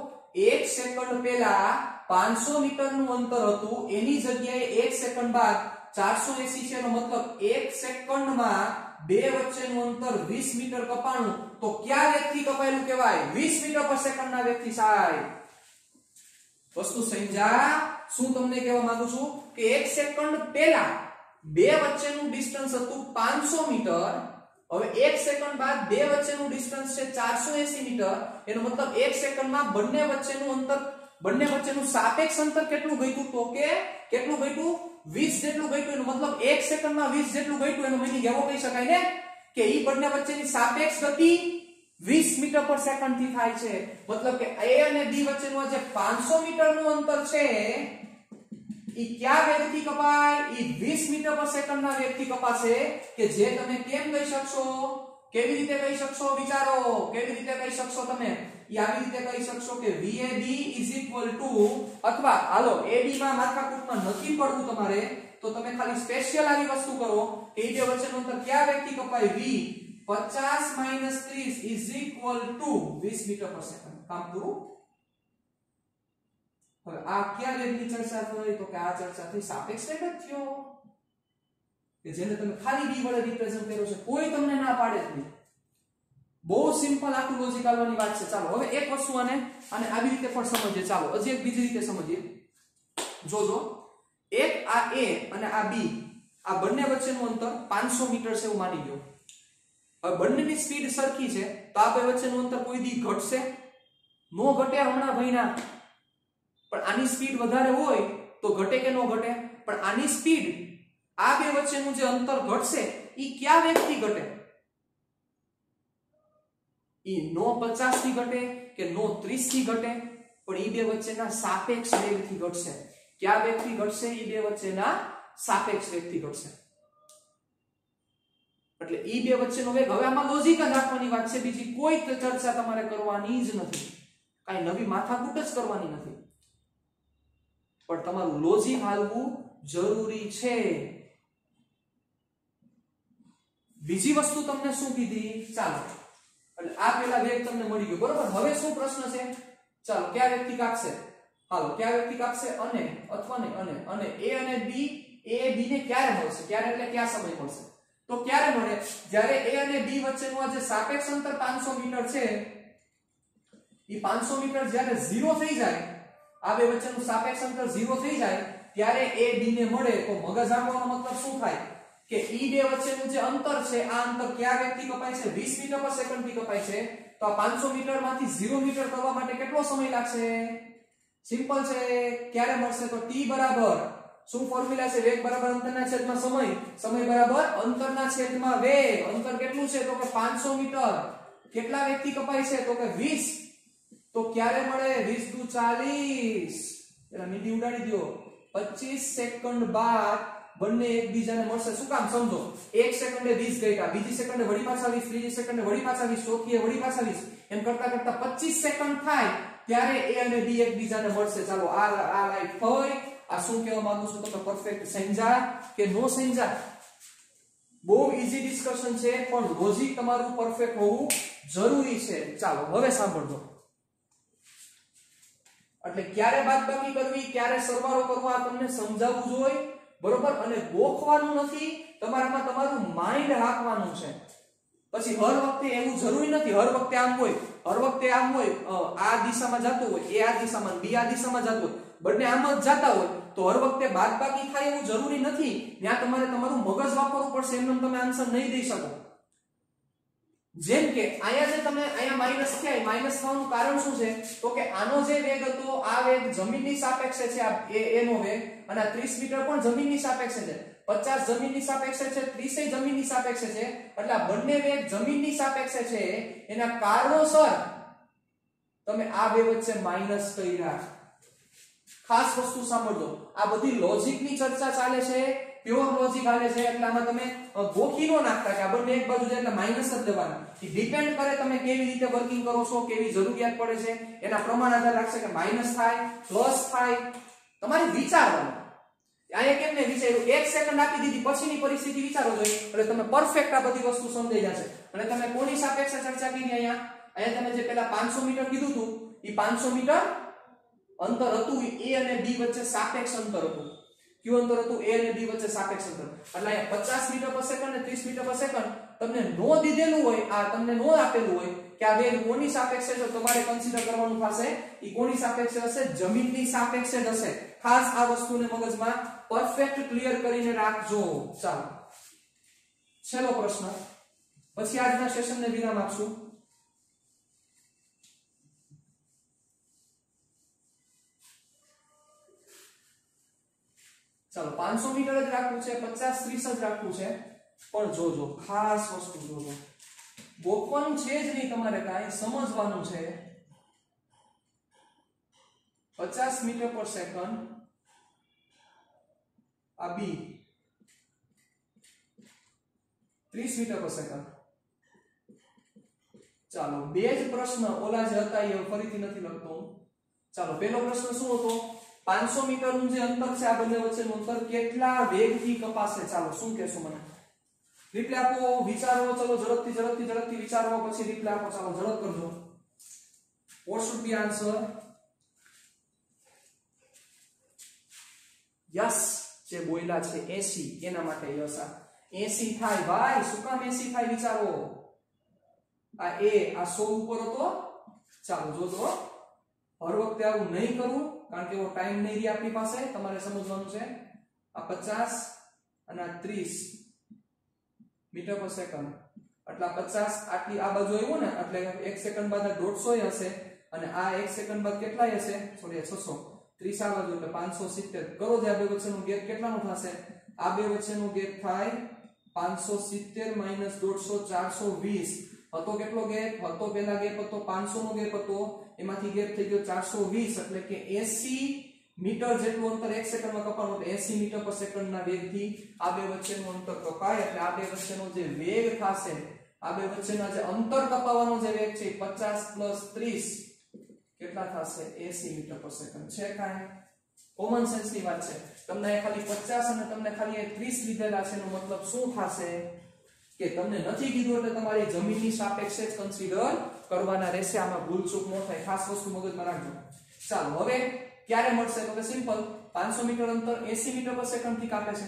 1 સેકન્ડ પહેલા 500 મીટરનું અંતર હતું, એની જગ્યાએ 1 સેકન્ડ બાદ 480 છે. એનો મતલબ 1 સેકન્ડમાં બે વચ્ચેનું અંતર 20 મીટર કપાણું. તો કયા વેગથી કપાયેલું કહેવાય? 20 મીટર પર સેકન્ડના વેગથી. સાહેબ વસ્તુ સમજા? શું તમને કહેવા માંગુ છું કે 1 સેકન્ડ પહેલા બે વચ્ચેનું ડિસ્ટન્સ હતું 500 મીટર, હવે 1 સેકન્ડ બાદ બે વચ્ચેનું ડિસ્ટન્સ છે 480 મીટર. એનો મતલબ 1 સેકન્ડમાં બંને વચ્ચેનું સાપેક્ષ અંતર કેટલું ઘટ્યું? તો કે કેટલું ઘટ્યું? 20 જેટલું ઘટ્યું. એનો મતલબ 1 સેકન્ડમાં 20 જેટલું ઘટ્યું. એનો મીનિંગ એવો કહી શકાય ને કે ઈ બંને વચ્ચેની સાપેક્ષ ગતિ 20 મીટર પર સેકન્ડ થી થાય છે. મતલબ કે A અને B વચ્ચેનું જે 500 મીટરનું અંતર છે ઈ કયા વેગથી કપાય? ઈ 20 મીટર પર સેકન્ડના વેગથી કપાશે. કે જે તમે કેમ કહી શકશો? કેવી રીતે કહી શકશો? વિચારો, કેવી રીતે કહી શકશો તમે? ઈ આવી રીતે કહી શકશો કે VAB અથવા હાલો AB માં માથાકૂટમાં નથી પડવું તમારે, તો તમે ખાલી સ્પેશિયલ આવી વસ્તુ કરો કે ઈ બે વચ્ચેનું અંતર કયા વેગથી કપાય? V 50 - 30 = 20 મીટર પર સેકન્ડ. કામ પૂરું. હવે આ કયા વેગની ચર્ચા થઈ? તો કે આ ચર્ચા થઈ સાપેક્ષ વેગ જ થયો કે જેને તમે ખાલી b વડે રિપ્રેઝન્ટ કર્યો છે. કોઈ તમને ના પાડે જ નહીં. બહુ સિમ્પલ આખું લોજિક આવવાની વાત છે. ચાલો હવે એક વસ્તુ આને આવી રીતે પણ સમજીએ. ચાલો હજી એક બીજી રીતે સમજીએ. જોજો, એક આ A અને આ B, આ બંને વચ્ચેનું અંતર 500 મીટર છે એવું માની લો. હવે બંનેની સ્પીડ સરખી છે તો આ બે વચ્ચેનું અંતર કોઈ દી ઘટશે? નો ઘટે. હમણાં ભઈના પણ આની સ્પીડ વધારે હોય તો ઘટે કે નો ઘટે? પણ આની સ્પીડ આ બે વચ્ચેનું જે અંતર ઘટશે ઈ કયા વેગથી ઘટે? ઈ નો 50 થી ઘટે કે નો 30 થી ઘટે, પણ ઈ બે વચ્ચેના સાપેક્ષ વેગથી ઘટશે. કયા વેગથી ઘટશે? ઈ બે વચ્ચેના સાપેક્ષ વેગથી ઘટશે. એટલે ઈ બે વચ્ચેનો વેગ. હવે આમાં લોજિક જ રાખવાની વાત છે, બીજી કોઈ ચર્ચા તમારે કરવાની જ નથી, કાઈ નવી માથાકૂટ જ કરવાની નથી. પણ તમારું લોજિક હાલવું જરૂરી છે. બીજી વસ્તુ તમને શું કીધી? ચાલો એટલે આ પેલા વેગ તમને મળી ગયો, બરોબર. હવે શું પ્રશ્ન છે? ચાલો કયા વેગથી કાપશે? હાલો કયા વેગથી કાપશે? અને અથવા નહીં અને A અને B, A B ને ક્યારે મળશે? ક્યારે એટલે કયા સમય મળશે? તો ક્યારે મળે? જ્યારે A અને B વચ્ચેનું આ જે સાપેક્ષ અંતર 500 મીટર છે, ઈ 500 મીટર જ્યારે 0 થઈ જાય, આ બે વચ્ચેનું સાપેક્ષ અંતર 0 થઈ જાય ત્યારે A B ને મળે. તો મગજ આંકવાનો મતલબ શું થાય? કે ઈ બે વચ્ચેનું જે અંતર છે આ અંતર કયા વેગથી કપાય છે? 20 મીટર પર સેકન્ડ થી કપાય છે. તો આ 500 મીટર માંથી 0 મીટર કરવા માટે કેટલો સમય લાગશે? સિમ્પલ છે. ક્યારે મળશે? તો t બરાબર શું ફોર્મ્યુલા છે? વેગ બરાબર અંતરના છેદમાં સમય, સમય બરાબર અંતરના છેદમાં વેગ. અંતર કેટલું છે? તો કે 500 મીટર. કેટલા વેગથી કપાય છે? તો કે 20. તો ક્યારે મળે? 20 દુ 40. એલા મીંડી ઉડાડી દો. 25 સેકન્ડ બાદ બંને એકબીજાને મળશે. શું કામ? સમજો. 1 સેકન્ડે 20 ગઈટા, બીજી સેકન્ડે વળી પાછા 20, ત્રીજી સેકન્ડે વળી પાછા 20, ચોથીએ વળી પાછા 20. એમ કરતા કરતા 25 સેકન્ડ થાય ત્યારે A અને B એકબીજાને મળશે. ચાલો આ લાઈટ થઈ. આ શું કહેવા માંગુ છું? તમે પરફેક્ટ સમજા કે નો સમજા? બહુ ઈઝી ડિસ્કશન છે, પણ લોજિક તમારું પરફેક્ટ હોવું જરૂરી છે. ચાલો હવે સાંભળજો. એટલે ક્યારે બાદબાકી કરવી, ક્યારે સરવાળો કરવો, આ તમને સમજાવવું જોઈએ, બરોબર? અને ગોખવાનું નથી, તમારામાં તમારું માઇન્ડ રાખવાનું છે. પછી હર વખતે એવું જરૂરી નથી હર વખતે આમ હોય, હર વખતે આમ હોય, આ દિશામાં જતું હોય, એ આ દિશામાં, બી આ દિશામાં જતું હોય, બંને આમ જ જતા હોય, તો હર વખતે બાદબાકી થાય એવું જરૂરી નથી. ત્યાં તમારે તમારું મગજ વાપરવું પડશે. એમને તમે આન્સર નહીં દઈ શકો. જેમ કે અહીંયા જે તમે અહીંયા માઈનસ થયા, માઈનસ થવાનું કારણ શું છે? તો કે આનો જે વેગ હતો, આ વેગ જમીનની સાપેક્ષે છે, આ એનો વેગ, અને આ 30 મીટર પણ જમીનની સાપેક્ષે છે, 50 જમીનની સાપેક્ષે છે, 30 જમીનની સાપેક્ષે છે. એટલે આ બંને વેગ જમીનની સાપેક્ષે છે. એના કારણોસર તમે આ બે વચ્ચે માઈનસ કર્યા. ખાસ વસ્તુ સાંભળજો, આ બધી લોજિકની ચર્ચા ચાલે છે, પ્યોર લોજિક હાલે છે. એટલે આમાં તમે ગોખી નો નાખતા કે આ બંને એક બાજુ છે એટલે માઈનસ જ દેવાના. એ ડિપેન્ડ કરે તમે કેવી રીતે વર્કિંગ કરો છો, કેવી જરૂરિયાત પડે છે, એના પ્રમાણ આધાર રાખશે કે માઈનસ થાય, પ્લસ થાય. તમારે વિચારવાનું. અહીંયા કેમ ને વિચાર્યું? 1 સેકન્ડ આપી દીધી, પછીની પરિસ્થિતિ વિચારો જોઈએ એટલે તમે પરફેક્ટ આ બધી વસ્તુ સમજાઈ જશે. અને તમે કોની સાપેક્ષે ચર્ચા કરી? અહીંયા તમે જે પેલા 500 મીટર કીધું હતું, એ 500 મીટર અંતર હતું, A અને B વચ્ચે સાપેક્ષ અંતર હતું. કયું અંતર હતું? A અને B વચ્ચે સાપેક્ષ અંતર. એટલે અહીંયા 50 મીટર પર સેકન્ડ અને 30 મીટર પર સેકન્ડ તમને નો દીધેલું હોય, આ તમને નો આપેલું હોય કે આ વેગ કોની સાપેક્ષે છે, તમારે કન્સિડર કરવાનું થશે ઈ કોની સાપેક્ષે હશે? જમીનની સાપેક્ષે જ હશે. ખાસ આ વસ્તુને મગજમાં પરફેક્ટ ક્લિયર કરીને રાખજો. ચાલો છેલ્લો પ્રશ્ન, પછી આજના સેશનને વિરામ આપશું. ચાલો 500 મીટર જ રાખવું છે, 50 30 જ રાખવું છે, પણ જોજો ખાસ વસ્તુ જોજો. ગોખવાનું છે જ નહીં, તમારે કાંઈ સમજવાનું છે. 50 મીટર પર સેકન્ડ આ B, 30 મીટર પર સેકન્ડ. ચાલો બે જ પ્રશ્ન, ઓલા જે હતા એ ફરીથી નથી લખતો. ચાલો પહેલો પ્રશ્ન શું હતો? 500 મીટરનું જે અંતર છે, આ બંને વચ્ચેનું અંતર કેટલા વેગથી કપાશે? ચાલો શું કહેશો મને? રિપ્લે આપો, વિચારો. ચલો ઝડપથી વિચારો, પછી રિપ્લે આપો. ચાલો ઝડપ કરજો. What should be answer? Yes જે બોયલા છે 80, એના માટે યસ. આ 80 થાય ભાઈ. શું કામ 80 થાય? વિચારો. આ A આ 100 ઉપર હતો. ચાલો જોજો, હર વખતે આવું નહીં કરવું, કારણ કે એવો ટાઈમ નહીં રહે આપણી પાસે. તમારે સમજવાનું છે આ 50 અને આ 30 મીટર પર સેકન્ડ. એટલે આ 50 આટલી આ બાજુ આવ્યો ને, એટલે 1 સેકન્ડ બાદ આ 150 હશે, અને આ 1 સેકન્ડ બાદ કેટલા હશે? સોરી 600. 30 આ બાજુ એટલે 570. કરો જે આ બે વચ્ચેનો ગેપ કેટલાનો થશે? આ બે વચ્ચેનો ગેપ થાય 570 માઈનસ 150, 420. હતો કેટલો ગેપ? હતો પેલા ગેપ હતો 500 નો ગેપ હતો, એમાંથી ગેપ થઈ ગયો 420. એટલે કે 80 મીટર જેટલું અંતર 1 સેકન્ડમાં કપાવાનું. 80 મીટર પર સેકન્ડના વેગથી આ બે વચ્ચેનું અંતર કપાય. એટલે આ બે વચ્ચેનો જે વેગ થશે, આ બે વચ્ચેના જે અંતર કપાવવાનો જે વેગ છે 50 પ્લસ 30 કેટલા થશે? 80 મીટર પર સેકન્ડ. છે કાંઈ કોમન સેન્સની વાત છે. તમને ખાલી 50 અને તમને ખાલી 30 લીધેલા છે, એનો મતલબ શું થશે કે તમને નથી કીધું એટલે તમારી જમીનની સાપેક્ષે જ કન્સિડર કરવાના રહેશે. આમાં ભૂલચૂક ન થાય, ખાસ વસ્તુ મગજમાં રાખજો. ચાલો હવે ક્યારે મળશે? તો કે સિમ્પલ, 500 મીટર અંતર 80 મીટર પર સેકન્ડ થી કાપે છે,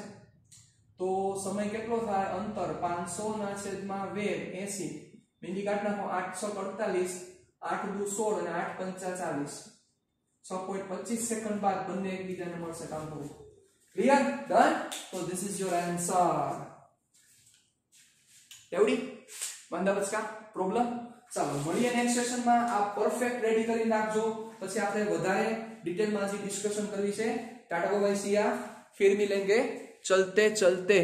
તો સમય કેટલો થાય? અંતર 500 ના છેદમાં વેગ 80. બિંદી કાઢ નાખો. 848, 8 દુ 16 અને 8 પંચા 40. 6.25 સેકન્ડ બાદ બંને એકબીજાને મળશે. કામ કરો. ક્લિયર? ડન? તો ધીસ ઇઝ યોર આન્સર. એવડી બંધા બચકા પ્રોબ્લેમ. ચાલો મળીએ નેક્સ્ટ સેશનમાં. આ પરફેક્ટ રેડી કરી નાખજો, પછી આપણે વધારે ડિટેલમાં હજી ડિસ્કશન કરવી છે. ટાટા બાય બાય, સી યા. फिर मिलेंगे चलते चलते।